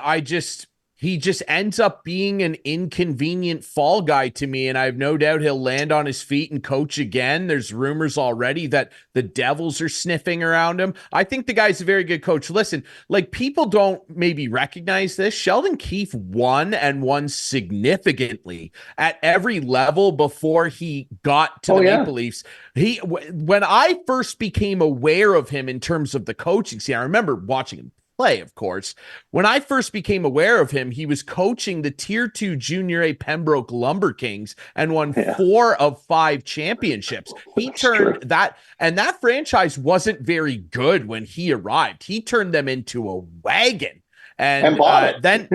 he just ends up being an inconvenient fall guy to me. And I have no doubt he'll land on his feet and coach again. There's rumors already that the Devils are sniffing around him. I think the guy's a very good coach. Listen, people don't maybe recognize this. Sheldon Keefe won significantly at every level before he got to the Maple Leafs. When I first became aware of him in terms of the coaching scene, I remember watching him play, of course. When I first became aware of him, he was coaching the Tier 2 Junior A Pembroke Lumber Kings and won 4 of 5 championships. He turned that, and that franchise wasn't very good when he arrived. He turned them into a wagon. And then,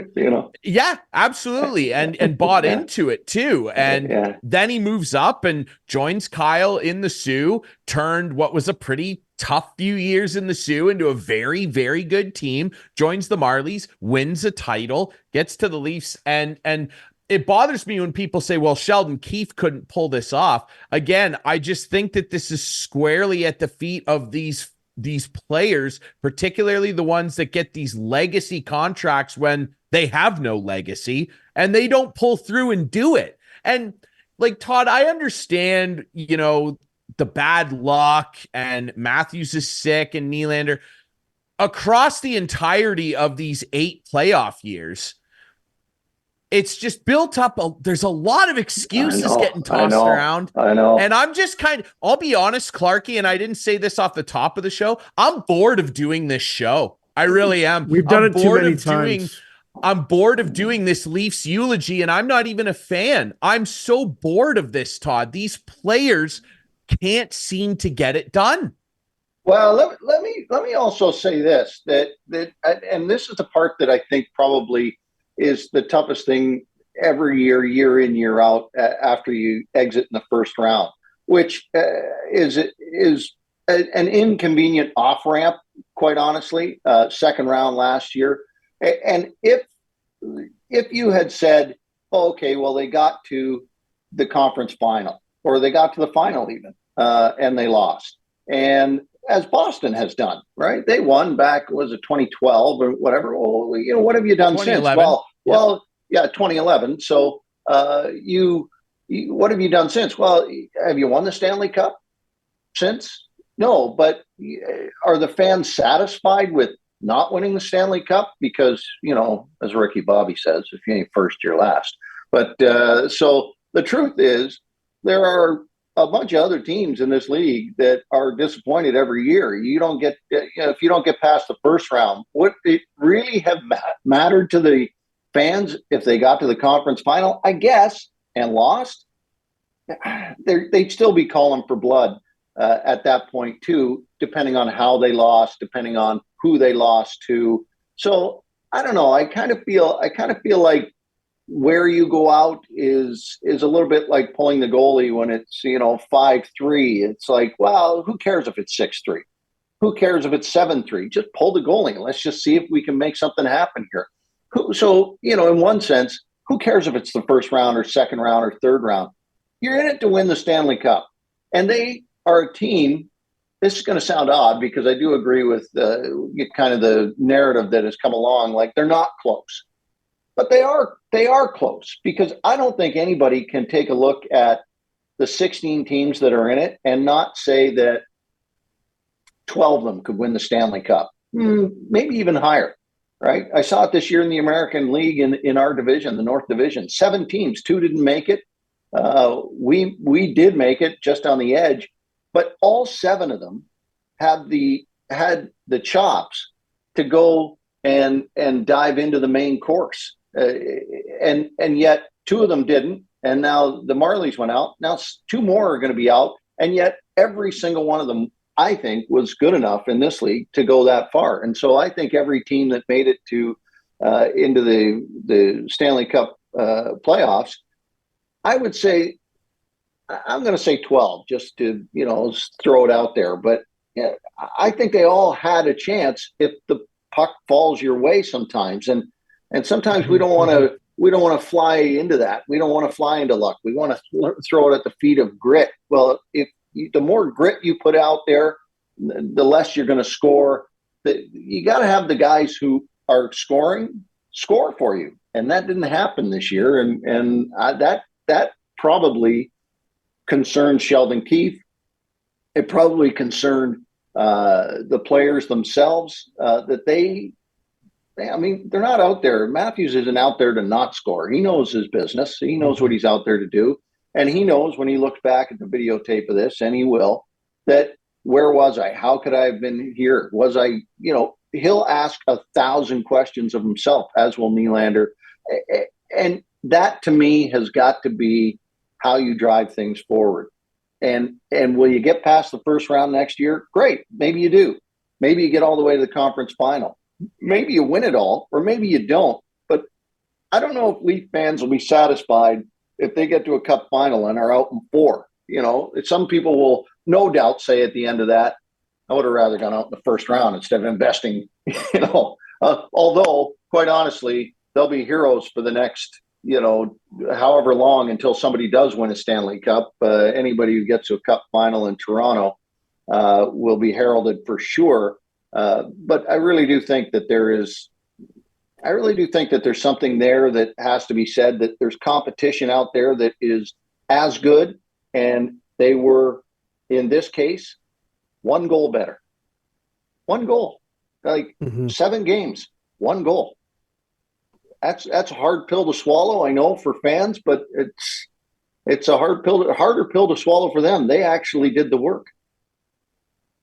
yeah, absolutely. And bought into it too. And then he moves up and joins Kyle in the Sioux, turned what was a pretty tough few years in the Sioux into a very, very good team, joins the Marlies, wins a title, gets to the Leafs. And it bothers me when people say, well, Sheldon Keefe couldn't pull this off. Again, I just think that this is squarely at the feet of these players, particularly the ones that get these legacy contracts when they have no legacy and they don't pull through and do it. And Todd, I understand, the bad luck and Matthews is sick and Nylander across the entirety of these 8 playoff years. It's just built up. There's a lot of excuses getting tossed around. I know. And I'm just I'll be honest, Clarkey, and I didn't say this off the top of the show. I'm bored of doing this show. I really am. We've done it too many times. I'm bored of doing this Leafs eulogy, and I'm not even a fan. I'm so bored of this, Todd. These players can't seem to get it done. Well, let me also say this, that and this is the part that I think probably is the toughest thing every year in, year out, after you exit in the first round, which is an inconvenient off ramp, quite honestly. Second round last year, and if you had said, oh, okay, well, they got to the conference final, or they got to the final even, and they lost, and as Boston has done, right? They won back, was it 2012 or whatever? Well, what have you done since? Well, 2011. So what have you done since? Well, have you won the Stanley Cup since? No, but are the fans satisfied with not winning the Stanley Cup? Because, as Ricky Bobby says, if you ain't first, you're last. But so the truth is, there are a bunch of other teams in this league that are disappointed every year. You don't get, if you don't get past the first round, would it really have mattered to the fans if they got to the conference final, I guess, and lost? They'd still be calling for blood at that point too, depending on how they lost, depending on who they lost to. So I don't know. I kind of feel like where you go out is a little bit like pulling the goalie when it's 5-3. It's like, well, who cares if it's 6-3? Who cares if it's 7-3? Just pull the goalie. Let's just see if we can make something happen here. So, in one sense, who cares if it's the first round or second round or third round? You're in it to win the Stanley Cup. And they are a team. This is going to sound odd because I do agree with kind of the narrative that has come along. Like, they're not close, but they are close, because I don't think anybody can take a look at the 16 teams that are in it and not say that 12 of them could win the Stanley Cup, maybe even higher. Right. I saw it this year in the American League in our division, the North Division. 7 teams, 2 didn't make it. We did make it just on the edge, but all 7 of them had the chops to go and dive into the main course, and yet 2 of them didn't. And now the Marlies went out. Now 2 more are going to be out, and yet every single one of them I think, was good enough in this league to go that far. And so I think every team that made it to into the Stanley Cup playoffs, I would say, I'm going to say 12, just to throw it out there. But I think they all had a chance if the puck falls your way sometimes, and sometimes we don't want to fly into that. We don't want to fly into luck. We want to throw it at the feet of grit. Well, the more grit you put out there, the less you're going to score. You got to have the guys who are scoring score for you, and that didn't happen this year. And that probably concerned Sheldon Keefe. It probably concerned the players themselves, that they're not out there. Matthews isn't out there to not score. He knows his business. He knows what he's out there to do. And he knows when he looks back at the videotape of this, and he will, that where was I? How could I have been here? Was I, he'll ask 1,000 questions of himself, as will Nylander. And that to me has got to be how you drive things forward. And will you get past the first round next year? Great. Maybe you do. Maybe you get all the way to the conference final. Maybe you win it all, or maybe you don't. But I don't know if Leaf fans will be satisfied if they get to a cup final and are out in 4. Some people will no doubt say at the end of that, I would have rather gone out in the first round instead of investing, although quite honestly, they'll be heroes for the next, however long until somebody does win a Stanley Cup. Anybody who gets to a cup final in Toronto will be heralded for sure. But I really do think that there's something there that has to be said, that there's competition out there that is as good. And they were, in this case, 1 goal better. 1 goal, 7 games, 1 goal. That's a hard pill to swallow, I know, for fans, but it's a harder pill to swallow for them. They actually did the work.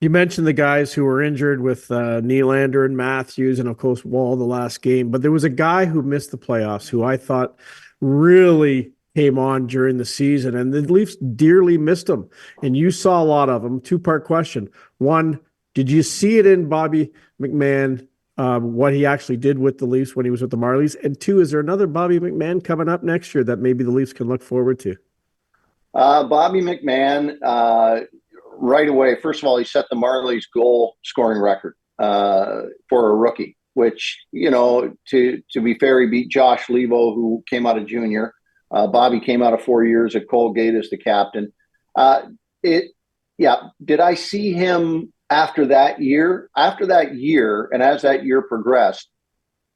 You mentioned the guys who were injured with Nylander and Matthews and, of course, Wall the last game. But there was a guy who missed the playoffs who I thought really came on during the season, and the Leafs dearly missed him. And you saw a lot of them. 2-part question. 1, did you see it in Bobby McMahon, what he actually did with the Leafs when he was with the Marlies? And 2, is there another Bobby McMahon coming up next year that maybe the Leafs can look forward to? Bobby McMahon, right away, first of all, he set the Marlies goal scoring record for a rookie, which, to be fair, he beat Josh Levo, who came out of junior. Bobby came out of 4 years at Colgate as the captain. Did I see him after that year? After that year, and as that year progressed,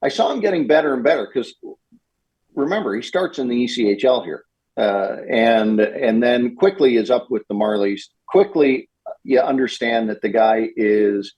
I saw him getting better and better, because remember, he starts in the ECHL here. And then quickly is up with the Marlies. Quickly, you understand that the guy is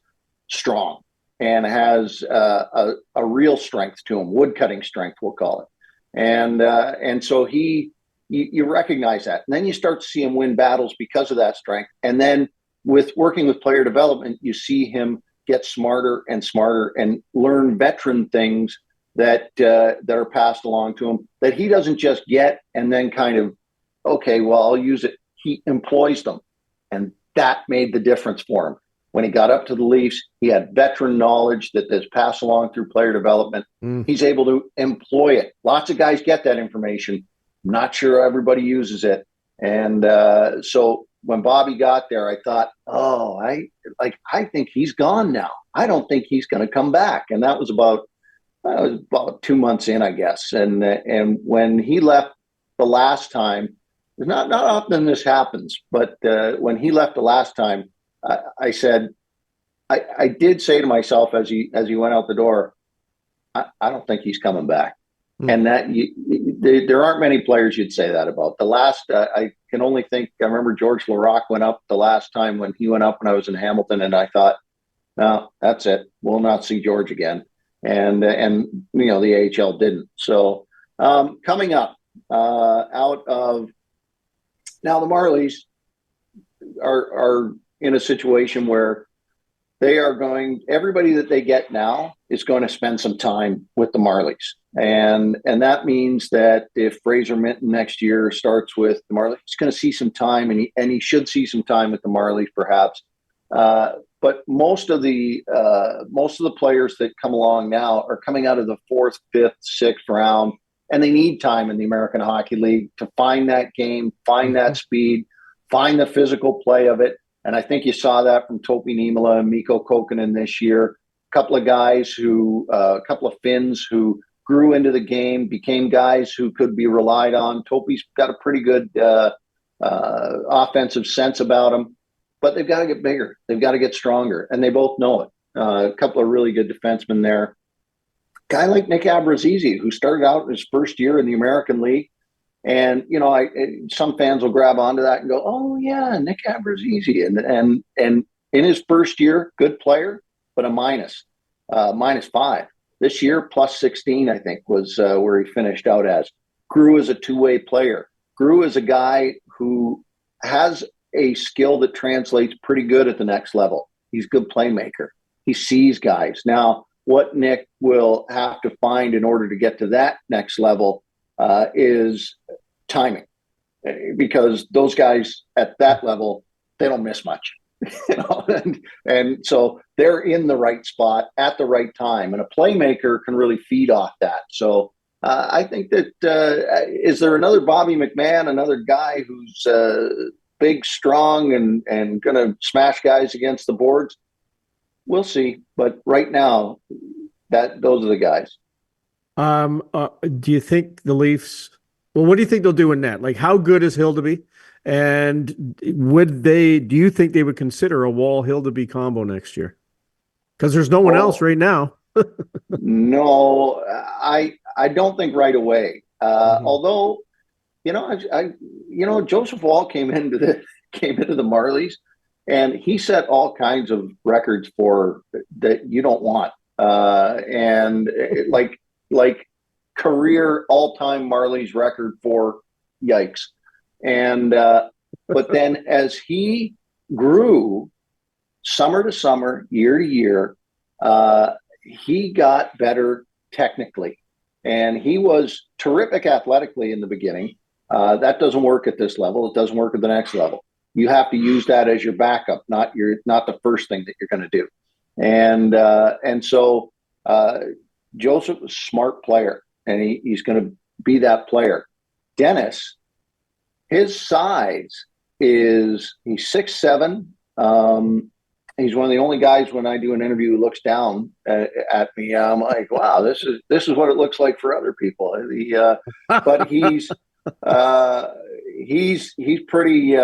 strong and has a real strength to him, wood-cutting strength, we'll call it. And so you recognize that. And then you start to see him win battles because of that strength. And then with working with player development, you see him get smarter and smarter and learn veteran things that are passed along to him that he doesn't just get and then kind of, okay, well, I'll use it. He employs them. And that made the difference for him. When he got up to the Leafs, he had veteran knowledge that is passed along through player development. He's able to employ it. Lots of guys get that information. Not sure everybody uses it. And so when Bobby got there, I thought, I think he's gone now. I don't think he's going to come back. And that was about 2 months in, I guess. And when he left the last time, not often this happens, but when he left the last time, I said, I did say to myself as he went out the door, I don't think he's coming back. And that there aren't many players you'd say that about. The last, I can only think, I remember George Laraque went up the last time when he went up when I was in Hamilton, and I thought, no, that's it. We'll not see George again. And the AHL didn't. So coming up out of now, the Marlies are in a situation where everybody that they get now is going to spend some time with the Marlies. And that means that if Fraser Minton next year starts with the Marlies, he's going to see some time, and he should see some time with the Marlies, perhaps. But most of the players that come along now are coming out of the 4th, 5th, 6th round, and they need time in the American Hockey League to find that game, find that speed, find the physical play of it. And I think you saw that from Topi Niemela and Mikko Kokkonen this year. A couple of Finns who grew into the game, became guys who could be relied on. Topi's got a pretty good offensive sense about him, but they've got to get bigger. They've got to get stronger, and they both know it. A couple of really good defensemen there. Guy like Nick Abruzzese, who started out in his first year in the American League. And, some fans will grab onto that and go, oh, yeah, Nick Abruzzese. And in his first year, good player, but a -5. This year, +16, I think, was where he finished out as. Grew as a two-way player. Grew as a guy who has a skill that translates pretty good at the next level. He's a good playmaker. He sees guys. Now, what Nick will have to find in order to get to that next level is timing, because those guys at that level, they don't miss much. And so they're in the right spot at the right time, and a playmaker can really feed off that. So I think that is there another Bobby McMahon, another guy who's big, strong, and going to smash guys against the boards? We'll see. But right now, those are the guys. Do you think the Leafs? Well, what do you think they'll do in net? Like, how good is Hildeby? And do you think they would consider a Wall-Hildeby combo next year? Because there's no one else right now. No, I don't think right away. Although, Joseph Wall came into the Marlies, and he set all kinds of records for that you don't want. And like career all-time Marlies record for yikes. And but then as he grew summer to summer, year to year, he got better technically, and he was terrific athletically in the beginning. That doesn't work at this level. It doesn't work at the next level. You have to use that as your backup, not the first thing that you're going to do. And so Joseph was a smart player, and he's going to be that player. Dennis, his size he's 6'7". He's one of the only guys when I do an interview who looks down at me. I'm like, wow, this is what it looks like for other people. But he's pretty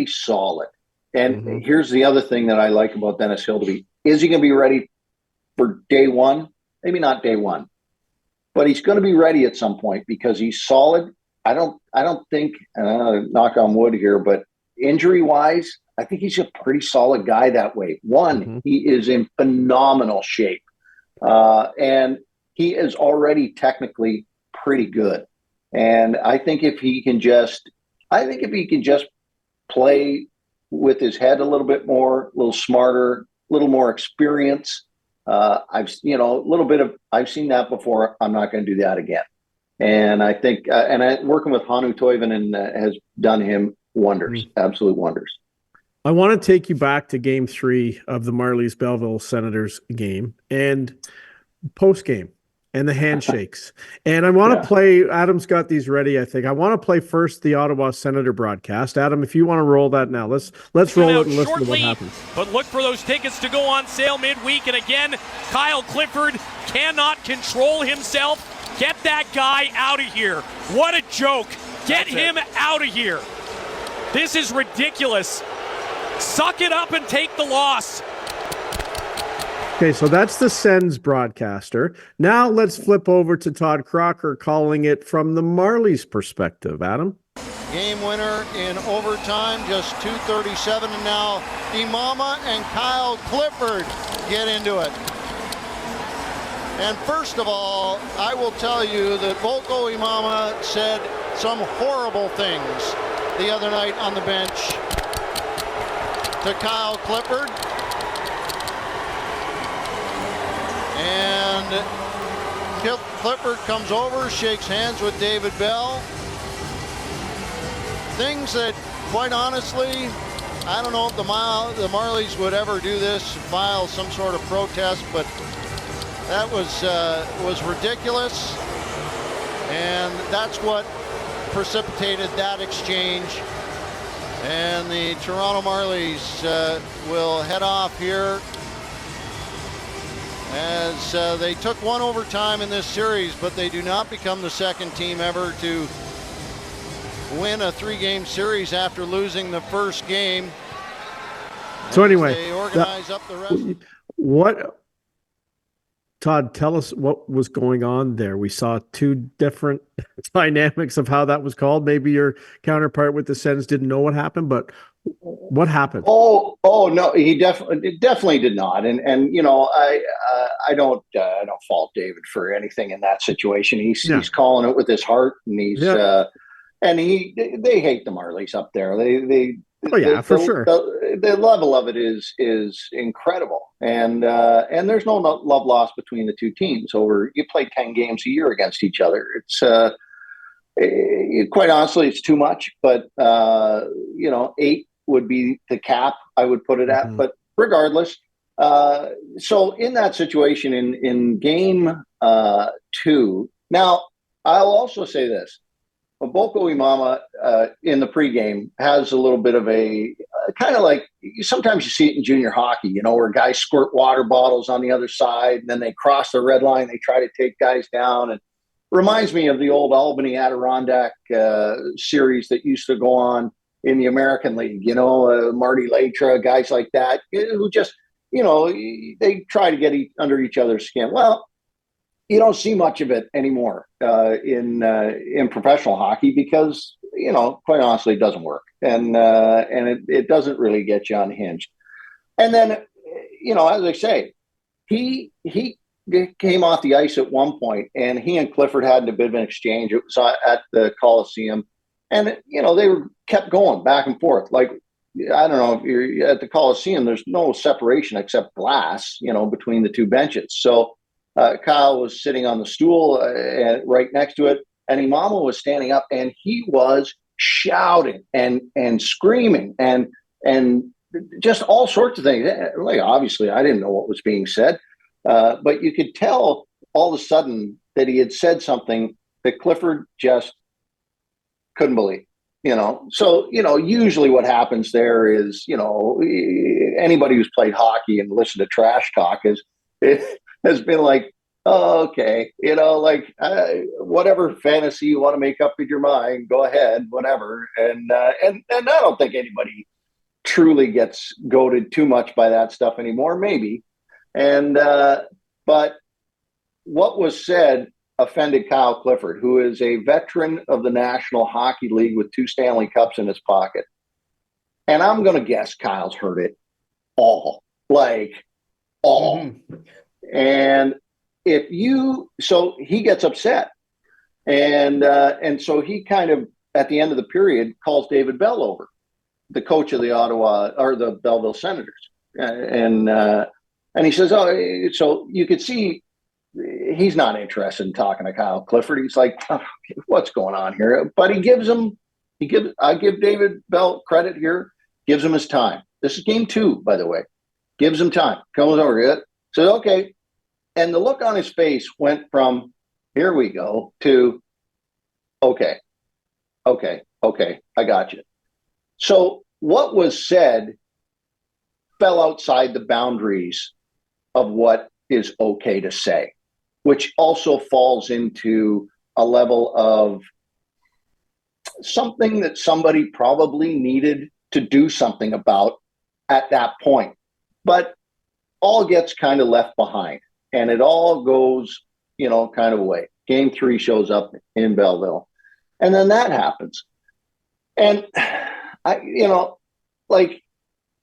solid. And here's the other thing that I like about Dennis Hildeby. Is he going to be ready for day one? Maybe not day one, but he's going to be ready at some point because he's solid. I don't think, knock on wood here, but injury wise, I think he's a pretty solid guy that way. He is in phenomenal shape. And he is already technically pretty good. And I think if he can just play with his head a little bit more, a little smarter, a little more experience. I've seen that before. I'm not going to do that again. And I think, working with Hannu Toivonen has done him wonders, absolute wonders. I want to take you back to Game 3 of the Marlies Belleville Senators game and post game and the handshakes. And I want to play. Adam's got these ready. I think I want to play first the Ottawa Senator broadcast. Adam, if you want to roll that now, let's roll it and listen to what happens. But look for those tickets to go on sale midweek. And again, Kyle Clifford cannot control himself. Get that guy out of here. What a joke. Get him out of here. This is ridiculous. Suck it up and take the loss. Okay, so that's the Sens broadcaster. Now let's flip over to Todd Crocker calling it from the Marlies' perspective. Adam? Game winner in overtime, just 2:37, and now Imama and Kyle Clifford get into it. And first of all, I will tell you that Volko Imama said some horrible things the other night on the bench to Kyle Clifford. And Clifford comes over, shakes hands with David Bell. Things that, quite honestly, I don't know if the Marlies would ever do this, file some sort of protest, but that was ridiculous, and that's what precipitated that exchange. And the Toronto Marlies will head off here as they took one overtime in this series, but they do not become the second team ever to win a 3-game series after losing the first game. So anyway, they organize up the rest. What, Todd, tell us what was going on there. We saw two different dynamics of how that was called. Maybe your counterpart with the Sens didn't know what happened, but what happened? Oh no, he definitely did not. And you know, I don't fault David for anything in that situation. He's calling it with his heart, and they hate the Marlies up there. For sure. The level of it is incredible, and there's no love lost between the two teams. You play 10 games a year against each other. It's quite honestly, it's too much. But 8 would be the cap I would put it at. Mm-hmm. But regardless, so in that situation in game 2, now I'll also say this. Boko Imama in the pregame has a little bit of a kind of like sometimes you see it in junior hockey, where guys squirt water bottles on the other side and then they cross the red line. They try to take guys down. And reminds me of the old Albany Adirondack series that used to go on in the American League, Marty Latra, guys like that who just, they try to get under each other's skin. Well, you don't see much of it anymore in professional hockey because, quite honestly, it doesn't work. And it doesn't really get you unhinged. And then, as I say, he came off the ice at one point and he and Clifford had a bit of an exchange. It was at the Coliseum. And, they kept going back and forth. Like, I don't know if you're at the Coliseum, there's no separation except glass, between the two benches. So, Kyle was sitting on the stool right next to it, and Imama was standing up, and he was shouting and screaming and just all sorts of things. Like, obviously, I didn't know what was being said, but you could tell all of a sudden that he had said something that Clifford just couldn't believe. So usually what happens there is anybody who's played hockey and listened to trash talk has been like, oh, okay, whatever fantasy you want to make up in your mind, go ahead, whatever. And I don't think anybody truly gets goaded too much by that stuff anymore, maybe. And but what was said offended Kyle Clifford, who is a veteran of the National Hockey League with 2 Stanley Cups in his pocket. And I'm going to guess Kyle's heard it all. Mm-hmm. And so he gets upset. And so he kind of, at the end of the period, calls David Bell over, the coach of the the Belleville Senators. And he says, oh, so you could see he's not interested in talking to Kyle Clifford. He's like, oh, what's going on here? But I give David Bell credit here, gives him his time. This is game 2, by the way. Gives him time. Comes over it. Says, okay. And the look on his face went from, here we go, to, okay, I got you. So what was said fell outside the boundaries of what is okay to say, which also falls into a level of something that somebody probably needed to do something about at that point. But all gets kind of left behind and it all goes, kind of away. Game 3 shows up in Belleville and then that happens. And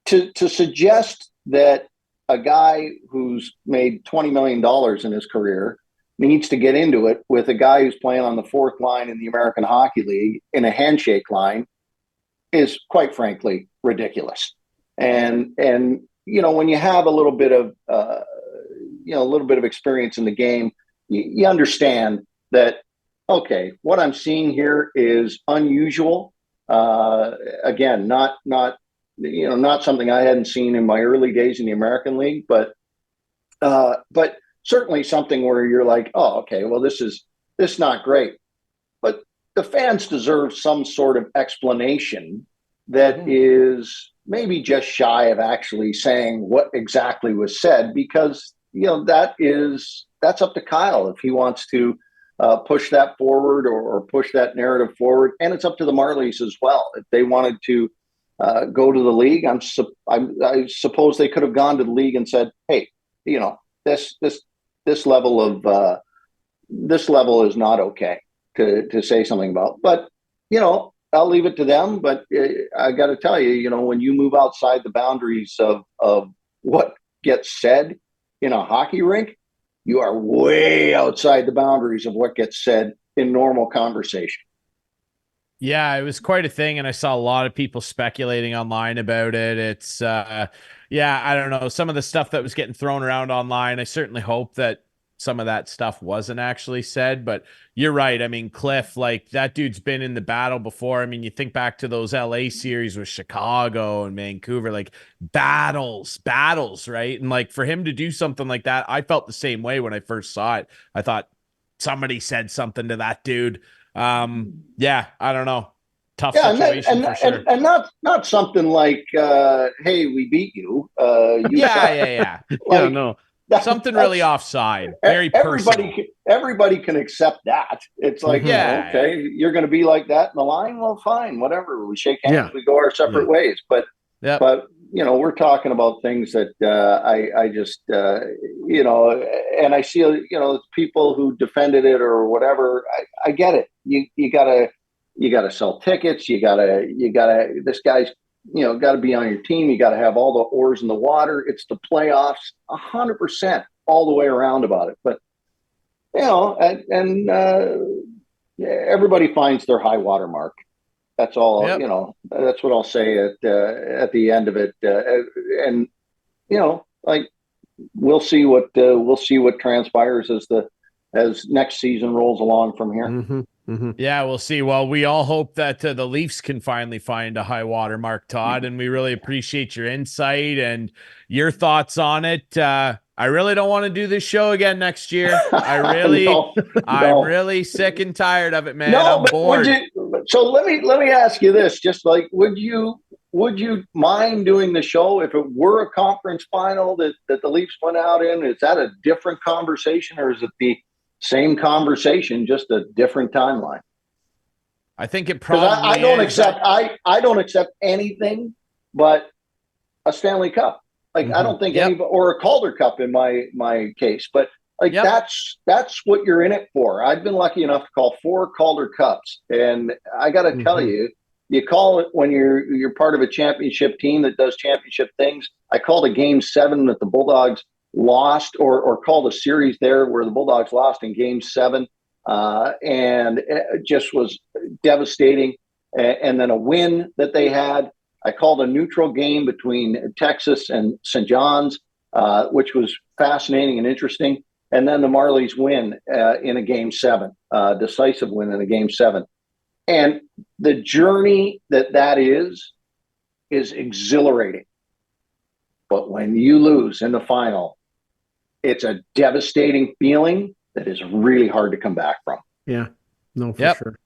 to suggest that a guy who's made $20 million in his career needs to get into it with a guy who's playing on the 4th line in the American Hockey League in a handshake line is quite frankly ridiculous. And when you have a little bit of experience in the game, you understand that, okay, what I'm seeing here is unusual. Again, not not something I hadn't seen in my early days in the American League, but certainly something where you're like, oh, okay, well, this is not great. But the fans deserve some sort of explanation that is maybe just shy of actually saying what exactly was said, because that's up to Kyle if he wants to push that forward or push that narrative forward, and it's up to the Marlies as well if they wanted to go to the league. I suppose they could have gone to the league and said, hey, this level is not okay to say something about. But I'll leave it to them. But I got to tell you, when you move outside the boundaries of what gets said in a hockey rink, you are way outside the boundaries of what gets said in normal conversation. Yeah, it was quite a thing, and I saw a lot of people speculating online about it. It's, I don't know, some of the stuff that was getting thrown around online, I certainly hope that some of that stuff wasn't actually said, but you're right. I mean, Cliff, like, that dude's been in the battle before. I mean, you think back to those LA series with Chicago and Vancouver, like battles, right? And like, for him to do something like that, I felt the same way when I first saw it. I thought somebody said something to that dude. I don't know. Tough situation for sure. And not something like, hey, we beat you. Yeah. Like, no. Something really offside. Very personal. Everybody can accept that. It's like, okay, you're going to be like that in the line. Well, fine, whatever. We shake hands, we go our separate ways. But we're talking about things that I just and I see people who defended it or whatever. I get it. You gotta sell tickets. You gotta. This guy's got to be on your team. You got to have all the oars in the water. It's the playoffs, 100% all the way around about it. But, everybody finds their high water mark. That's all, that's what I'll say at the end of it. We'll see what transpires as next season rolls along from here. Mm-hmm. Mm-hmm. Yeah, we'll see. Well, we all hope that the Leafs can finally find a high water mark, Todd, and we really appreciate your insight and your thoughts on it. I really don't want to do this show again next year. I'm really sick and tired of it, man. I'm bored. So let me ask you this: just like, would you mind doing the show if it were a conference final that the Leafs went out in? Is that a different conversation, or is it the same conversation, just a different timeline? I think it probably. I don't accept anything but a Stanley Cup. Like, I don't think or a Calder Cup in my case. But like, that's what you're in it for. I've been lucky enough to call 4 Calder Cups, and I got to tell you, you call it when you're part of a championship team that does championship things. I called a Game 7 that the Bulldogs lost, or called a series there where the Bulldogs lost in Game 7, and it just was devastating. And then a win that they had. I called a neutral game between Texas and St. John's, which was fascinating and interesting. And then the Marlies win in a Game 7, decisive win in a Game 7. And the journey that is exhilarating. But when you lose in the final, it's a devastating feeling that is really hard to come back from. Yeah, no, for sure.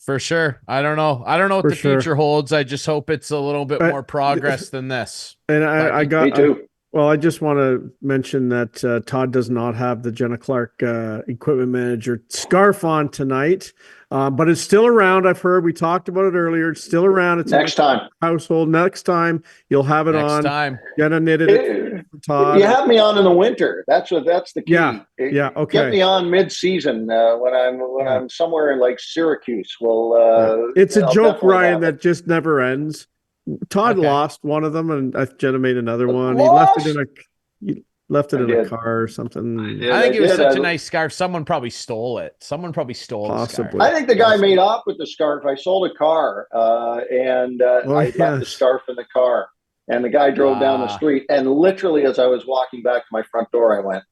For sure. I don't know what the future holds. I just hope it's a little bit more progress than this. And Me too. I just want to mention that Todd does not have the Jenna Clark equipment manager scarf on tonight, but it's still around. I've heard, we talked about it earlier. It's still around. It's next time household. Next time you'll have it on. Next time. Jenna knitted it for Todd. You have me on in the winter. That's the key. Yeah. Okay. Get me on mid-season when I'm somewhere in like Syracuse. Well, it's a joke, Ryan, that just never ends. Todd lost one of them, and Jenna made another one. Lost? He left it in a car or something. I think it was such a nice scarf. Someone probably stole it. Possibly. The scarf. I think the guy made off with the scarf. I sold a car, and I left the scarf in the car. And the guy drove down the street, and literally as I was walking back to my front door, I went,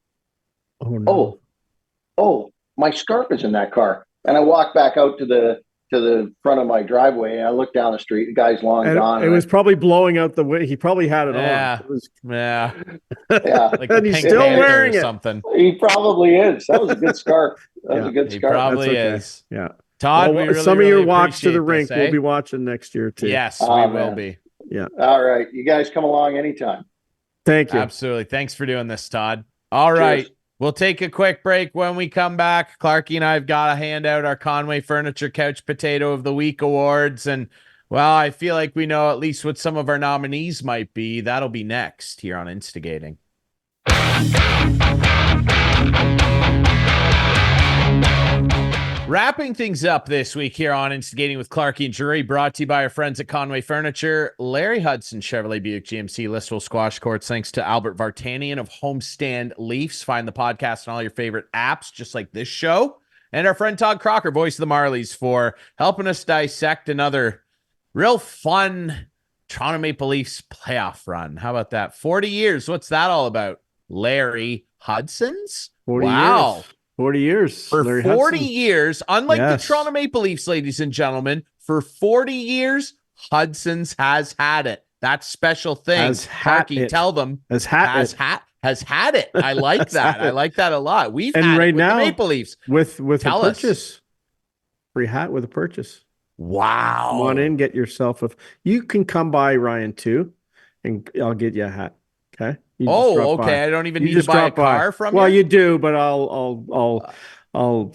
"Oh, my scarf is in that car." And I walked back out to to the front of my driveway, and I looked down the street. The guy's long gone. It was probably blowing out the way. He probably had it on. Yeah. It was, Yeah. Like and he's still wearing it. Something. He probably is. That was a good scarf. That was a good scarf. He probably is. Yeah. Todd, well, we really, some of your really walks to the rink, this, we'll be watching next year too. Yes, we will be. Yeah. All right. You guys come along anytime. Thank you. Absolutely. Thanks for doing this, Todd. All right. Cheers. We'll take a quick break. When we come back, Clarkey and I have got to hand out our Conway Furniture Couch Potato of the Week awards. And, well, I feel like we know at least what some of our nominees might be. That'll be next here on Instigating. Wrapping things up this week here on Instigating with Clarkey and Drury, brought to you by our friends at Conway Furniture, Larry Hudson, Chevrolet Buick GMC, Listowel Squash Courts, thanks to Albert Vartanian of Homestand Leafs. Find the podcast on all your favorite apps, just like this show. And our friend Todd Crocker, voice of the Marlies, for helping us dissect another real fun Toronto Maple Leafs playoff run. How about that? 40 years. What's that all about? Larry Hudson's? 40 wow. Years. 40 years. For Larry 40 Hudson. years, unlike the Toronto Maple Leafs, ladies and gentlemen, for 40 years, Hudson's has had it. That special thing. Clarkey, tell them. Has had it. I like that. I like that a lot. We've and had right it with now, the Maple Leafs. With tell a purchase. Us. Free hat with a purchase. Wow. Come on in, get yourself you can come by, Ryan, too, and I'll get you a hat. Okay. Okay. By. I don't even need to buy a car from you. Well, you do, but I'll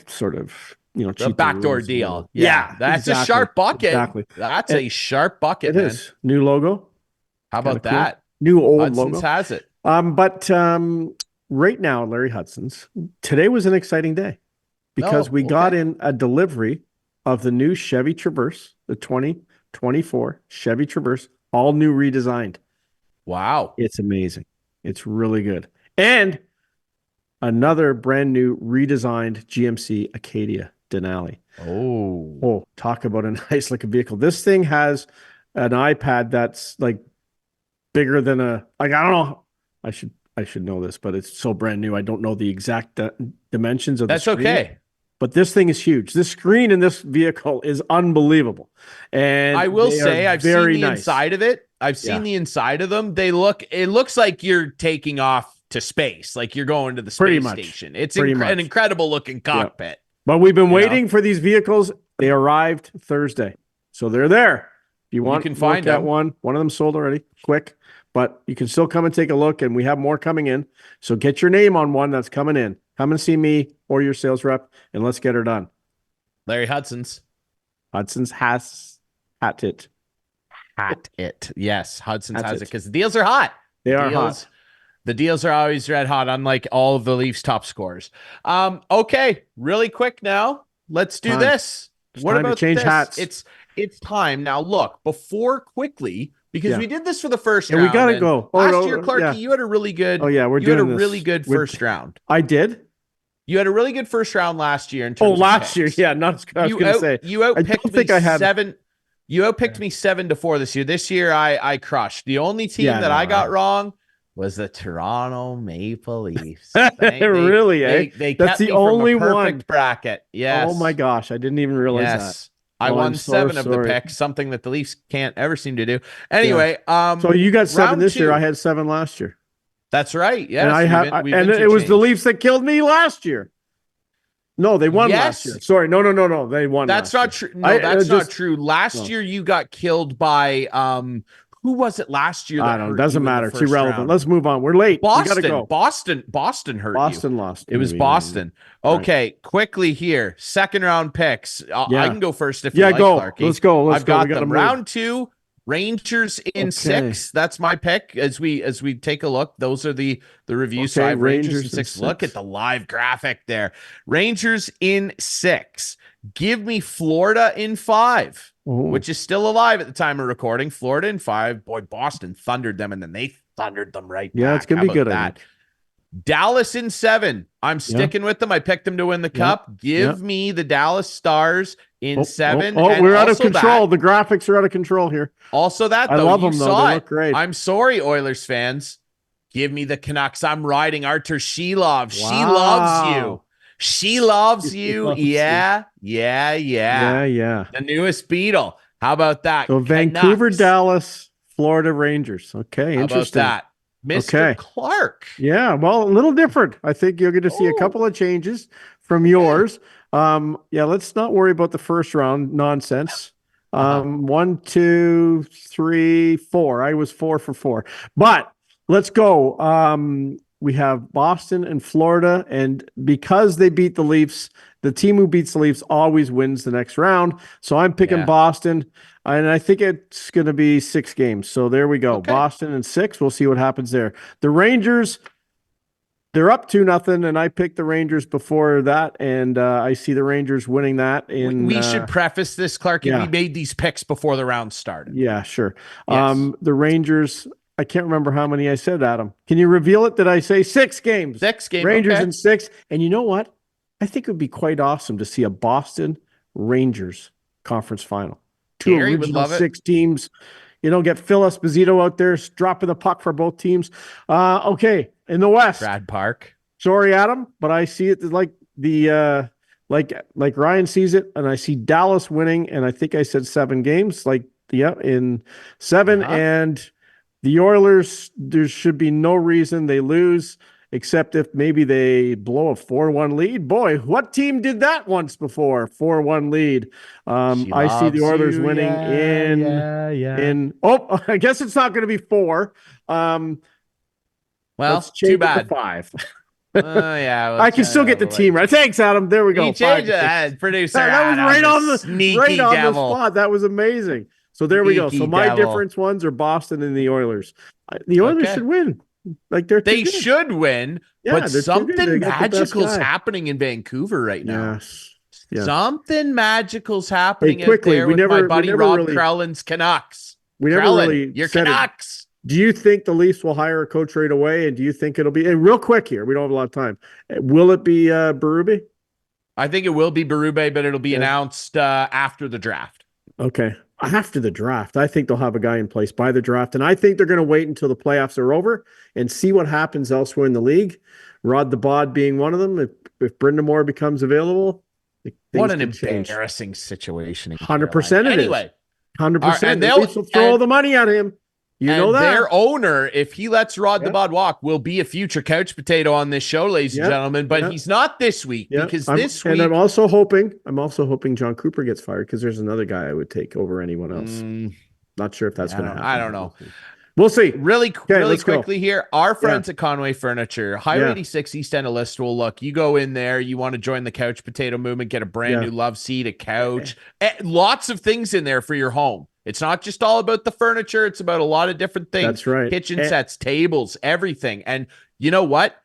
sort of, cheat the backdoor deal. Yeah. That's exactly. A sharp bucket. Exactly. That's a sharp bucket. It is. New logo. How about that? New old Hudson's logo. Has it. But right now, Larry Hudson's, today was an exciting day because we got in a delivery of the new Chevy Traverse, the 2024 Chevy Traverse, all new redesigned. Wow. It's amazing. It's really good. And another brand new redesigned GMC Acadia Denali. Oh, talk about a nice looking vehicle. This thing has an iPad that's like bigger than I don't know. I should know this, but it's so brand new. I don't know the exact dimensions of the screen. That's okay. But this thing is huge. This screen in this vehicle is unbelievable. And I will say I've seen the inside of it. I've seen the inside of them. It looks like you're taking off to space, like you're going to the space station. It's an incredible looking cockpit. Yep. But we've been waiting for these vehicles. They arrived Thursday. So they're there. If you want, you can find that one. One of them sold already, quick. But you can still come and take a look, and we have more coming in. So get your name on one that's coming in. Come and see me or your sales rep, and let's get her done. Larry Hudson's. Hudson's has it. Yes, Hudson's has it because the deals are hot. They are hot. The deals are always red hot, unlike all of the Leafs' top scorers. Okay, really quick now. Let's do this. What about change hats? It's time now. Look, before quickly. Because we did this for the first round. We got to go. Last year, Clarkey, you had a really good. You had a really good first round. I did. You had a really good first round last year. In terms of last picks. year, yeah. Not. I was going to say you outpicked me 7. You outpicked me 7-4 this year. This year, I crushed. The only team that I got wrong was the Toronto Maple Leafs. Really? They That's kept the me only from a perfect one bracket. Yes. Oh my gosh, I didn't even realize that. I won 7 of the picks, something that the Leafs can't ever seem to do. Anyway, so you got 7 this year. I had 7 last year. That's right. Yes, and it was the Leafs that killed me last year. No, they won last year. Sorry, no, they won. That's not true. No, that's not true. Last year you got killed by who was it last year? I don't know. Doesn't matter. It's irrelevant. Round? Let's move on. We're late. Boston. We gotta go. Boston hurt Boston you. Lost. It was Boston. Okay, quickly here. Second round picks. I can go first if you like, go. Clarkey. Let's go. I've got them. Round 2, Rangers in 6. That's my pick. As we take a look, those are the reviews. So I have Rangers in 6. Look at the live graphic there. Rangers in 6. Give me Florida in 5. Which is still alive at the time of recording. Florida in 5. Boy, Boston thundered them, and then they thundered them right back. Yeah, it's going to be good. That. Dallas in 7. I'm sticking with them. I picked them to win the cup. Give me the Dallas Stars in 7. We're out of control. The graphics are out of control here. Also that, though. I love them, though. They look great. I'm sorry, Oilers fans. Give me the Canucks. I'm riding Artur Sheilov. Wow. She loves you. She loves She you. loves you. Yeah. The newest Beatle. How about that? So Vancouver, Canucks. Dallas, Florida Rangers. Okay, interesting. How about that? Mr. Okay. Clark. Yeah, well, a little different. I think you're going to see a couple of changes from yours. Let's not worry about the first round nonsense. 1, 2, 3, 4. I was 4 for 4. But let's go. We have Boston and Florida, and because they beat the Leafs, the team who beats the Leafs always wins the next round. So I'm picking Boston, and I think it's going to be 6 games. So there we go. Okay. Boston and 6. We'll see what happens there. The Rangers, they're up 2-0, and I picked the Rangers before that, and I see the Rangers winning that. We should preface this, Clark. We made these picks before the round started. Yeah, sure. Yes. The Rangers, I can't remember how many I said, Adam. Can you reveal it? Did I say 6 games? 6 games. Rangers in 6. And you know what? I think it would be quite awesome to see a Boston Rangers conference final. 2 original 6 teams. Get Phil Esposito out there dropping the puck for both teams. Okay, in the West. Brad Park. Sorry, Adam, but I see it like the like Ryan sees it, and I see Dallas winning, and I think I said 7 games. In 7, and the Oilers, there should be no reason they lose, except if maybe they blow a 4-1 lead. Boy, what team did that once before? 4-1 lead. I see the Oilers winning in. Oh, I guess it's not going to be 4. Well, too bad. 5. I can still get the team right. Thanks, Adam. There we go. Change that, producer. That was right on the sneaky devil. spot. That was amazing. So there we go. So my difference ones are Boston and the Oilers. The Oilers should win. They should win, but something magical's happening in Vancouver right now. Yes. Something magical's happening out there with my buddy Rob Krellin's Canucks. Your Canucks. Do you think the Leafs will hire a coach right away? And do you think it'll be, and real quick here, we don't have a lot of time. Will it be Berube? I think it will be Berube, but it'll be announced after the draft. Okay. After the draft, I think they'll have a guy in place by the draft. And I think they're going to wait until the playoffs are over and see what happens elsewhere in the league. Rod the Bod being one of them. If Brindamore becomes available, what an embarrassing situation. 100% anyway. 100%. And the Leafs will throw all the money at him. You know that their owner, if he lets Rod the Bod walk, will be a future couch potato on this show, ladies and gentlemen. But he's not this week because this week. And I'm also hoping John Cooper gets fired because there's another guy I would take over anyone else. Not sure if that's going to happen. I don't know. We'll see. Really quickly here, our friends at Conway Furniture, Highway 86 East End of Listowel. Look, you go in there, you want to join the couch potato movement, get a brand new love seat, a couch, lots of things in there for your home. It's not just all about the furniture. It's about a lot of different things. That's right. Kitchen sets, tables, everything. And you know what?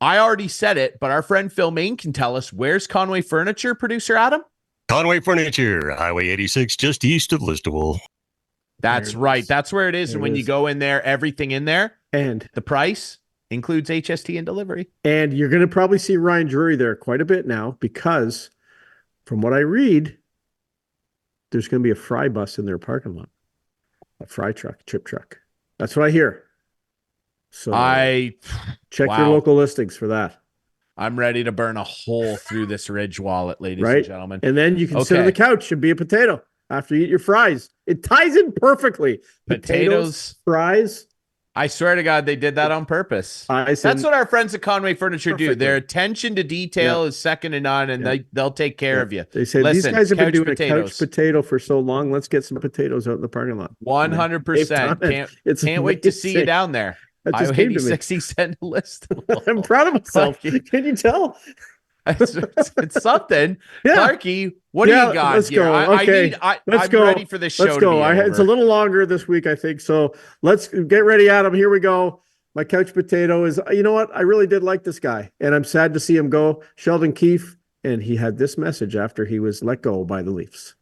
I already said it, but our friend Phil Main can tell us, where's Conway Furniture, producer Adam? Conway Furniture, Highway 86, just east of Listowel. That's right. That's where it is. And when you go in there, everything in there. And the price includes HST and delivery. And you're going to probably see Ryan Drury there quite a bit now because from what I read, there's going to be a fry bus in their parking lot. A fry truck, chip truck. That's what I hear. So check your local listings for that. I'm ready to burn a hole through this ridge wallet, ladies and gentlemen. And then you can sit on the couch and be a potato after you eat your fries. It ties in perfectly. Potatoes, fries. I swear to God, they did that on purpose. That's what our friends at Conway Furniture do. Their attention to detail is second to none, and they'll take care of you. They say, these guys have been doing a couch potato for so long. Let's get some potatoes out in the parking lot. 100%. Can't wait to see you down there. I 60 cent list. I'm proud of myself. Can you tell? It's something. Clarkey, what do you got let's here? Go. I'm ready for this show. Let's go. It's a little longer this week, I think. So let's get ready, Adam. Here we go. My couch potato is, you know what? I really did like this guy, and I'm sad to see him go. Sheldon Keefe, and he had this message after he was let go by the Leafs.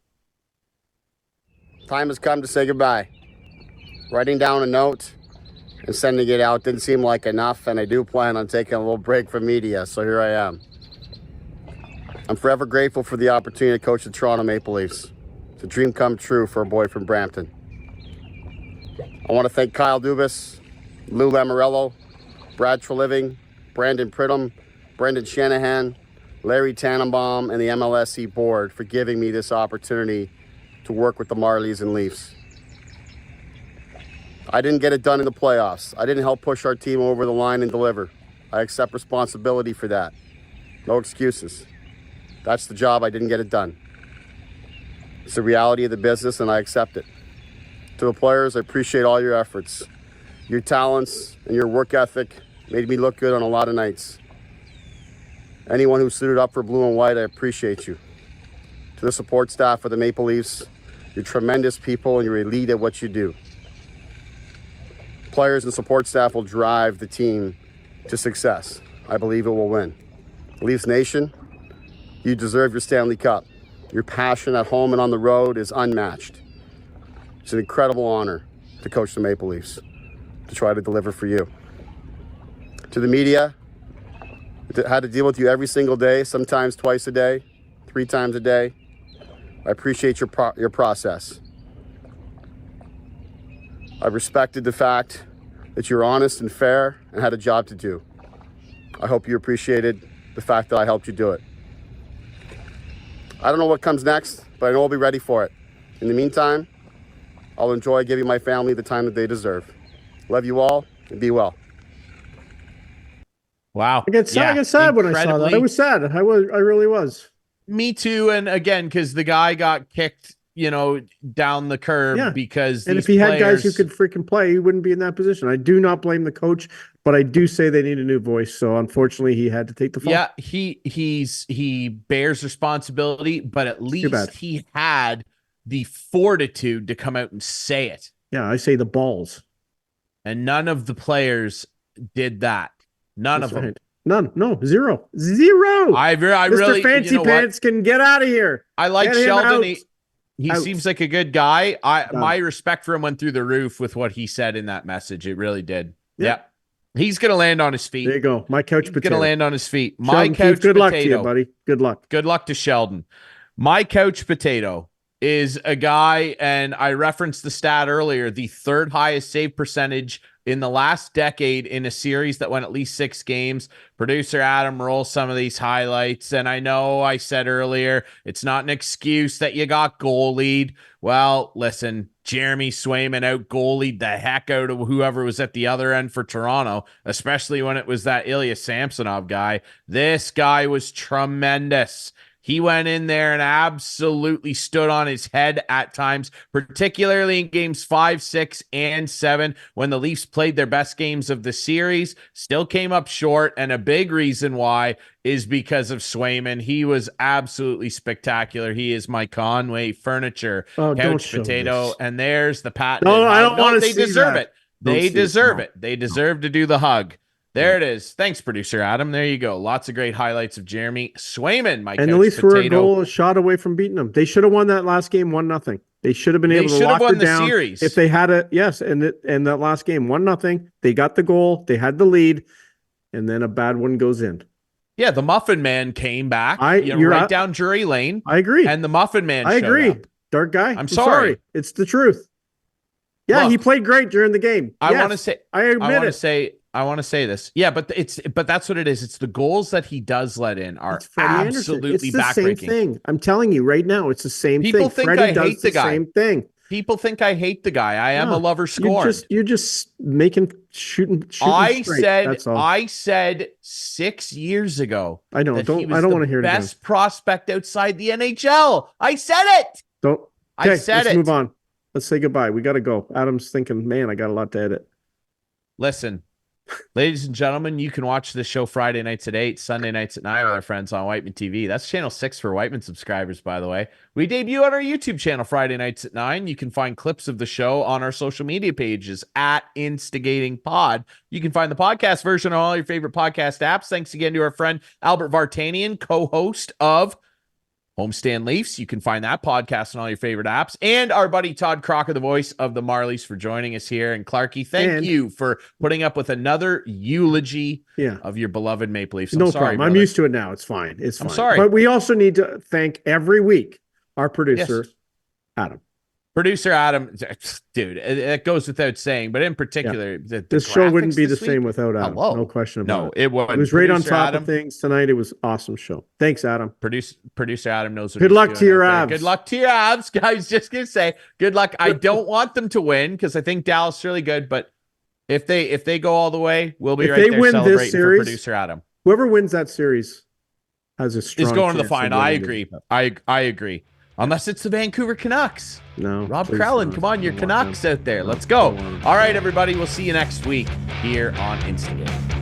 Time has come to say goodbye. Writing down a note and sending it out didn't seem like enough, and I do plan on taking a little break from media, so here I am. I'm forever grateful for the opportunity to coach the Toronto Maple Leafs. It's a dream come true for a boy from Brampton. I want to thank Kyle Dubas, Lou Lamoriello, Brad Treliving, Brandon Pridham, Brendan Shanahan, Larry Tannenbaum, and the MLSE board for giving me this opportunity to work with the Marlies and Leafs. I didn't get it done in the playoffs. I didn't help push our team over the line and deliver. I accept responsibility for that. No excuses. That's the job. I didn't get it done. It's the reality of the business, and I accept it. To the players, I appreciate all your efforts. Your talents and your work ethic made me look good on a lot of nights. Anyone who suited up for blue and white, I appreciate you. To the support staff of the Maple Leafs, you're tremendous people and you're elite at what you do. Players and support staff will drive the team to success. I believe it will win. Leafs Nation, you deserve your Stanley Cup. Your passion at home and on the road is unmatched. It's an incredible honor to coach the Maple Leafs, to try to deliver for you. To the media, I had to deal with you every single day, sometimes twice a day, 3 times a day. I appreciate your process. I respected the fact that you're honest and fair and had a job to do. I hope you appreciated the fact that I helped you do it. I don't know what comes next, but I know I'll be ready for it. In the meantime, I'll enjoy giving my family the time that they deserve. Love you all and be well. Wow. I get sad when I saw that. I was sad. I really was. Me too. And again, because the guy got kicked, down the curb because if he had guys who could freaking play, he wouldn't be in that position. I do not blame the coach, but I do say they need a new voice. So unfortunately, he had to take the fall. Yeah, he bears responsibility, but at least he had the fortitude to come out and say it. Yeah, I say the balls. And none of the players did that. None of them. None. No, zero. I Mr. really, Fancy Pants can get out of here. I like Sheldon. He seems like a good guy. My respect for him went through the roof with what he said in that message. It really did. Yeah. He's going to land on his feet. There you go. My couch potato. He's going to land on his feet. Sheldon Keefe, good luck to you, buddy. Good luck. Good luck to Sheldon. My couch potato is a guy, and I referenced the stat earlier, the 3rd highest save percentage in the last decade in a series that went at least 6 games. Producer Adam rolls some of these highlights, and I know I said earlier, it's not an excuse that you got goalied. Well, listen, Jeremy Swayman out goalied the heck out of whoever was at the other end for Toronto, especially when it was that Ilya Samsonov guy. This guy was tremendous. He went in there and absolutely stood on his head at times, particularly in games 5, 6, and 7, when the Leafs played their best games of the series, still came up short. And a big reason why is because of Swayman. He was absolutely spectacular. He is my Conway Furniture Couch Potato. And there's the patent. No, I don't want to see deserve it. They deserve it. They deserve to do the hug. There it is. Thanks, producer Adam. There you go. Lots of great highlights of Jeremy Swayman. And the Leafs were a goal, a shot away from beating them. They should have won that last game 1-0. They should have been able to lock it down. Series. If they had it, yes. And that last game 1-0. They got the goal. They had the lead, and then a bad one goes in. Yeah, the Muffin Man came back. You're right down Drury Lane. I agree. And the Muffin Man. I agree. Up. Dark guy. I'm sorry. It's the truth. Yeah, look, he played great during the game. I want to say. I admit it. I want to say this. Yeah, but that's what it is. It's the goals that he does let in are absolutely backbreaking. It's the same thing. I'm telling you right now, it's the same thing. People think I hate the guy. Same thing. People think I hate the guy. I am a lover scorn. You're just shooting I said 6 years ago. I know. I don't want to hear it. Best prospect outside the NHL. I said it. Let's move on. Let's say goodbye. We got to go. Adam's thinking, man, I got a lot to edit. Listen, ladies and gentlemen, you can watch this show Friday nights at 8, Sunday nights at 9 with our friends on Whiteman TV. That's channel 6 for Whiteman subscribers, by the way. We debut on our YouTube channel Friday nights at 9. You can find clips of the show on our social media pages at InstigatingPod. You can find the podcast version on all your favorite podcast apps. Thanks again to our friend Albert Vartanian, co-host of Homestand Leafs. You can find that podcast on all your favorite apps. And our buddy Todd Crocker, the voice of the Marlies, for joining us here. And Clarkey, thank you for putting up with another eulogy of your beloved Maple Leafs. No problem. I'm used to it now. It's fine. I'm sorry. But we also need to thank every week our producer, Adam. Producer Adam, dude, it goes without saying, but in particular, this show wouldn't be the same without Adam. Hello. No question about it. No, it wouldn't. He was right on Producer top Adam, of things tonight. It was an awesome show. Thanks, Adam. Producer Adam knows what Good he's luck doing to your out there. Avs. Good luck to your Avs. I was just going to say, good luck. I don't want them to win because I think Dallas is really good, but if they go all the way, we'll be right there celebrating this series, for Producer Adam. Whoever wins that series has a strong is going to the chance final. of I winning agree. I agree. Unless it's the Vancouver Canucks. No. Rob Krellin, come on, your Canucks out there. Let's go. All right, everybody. We'll see you next week here on Instigate.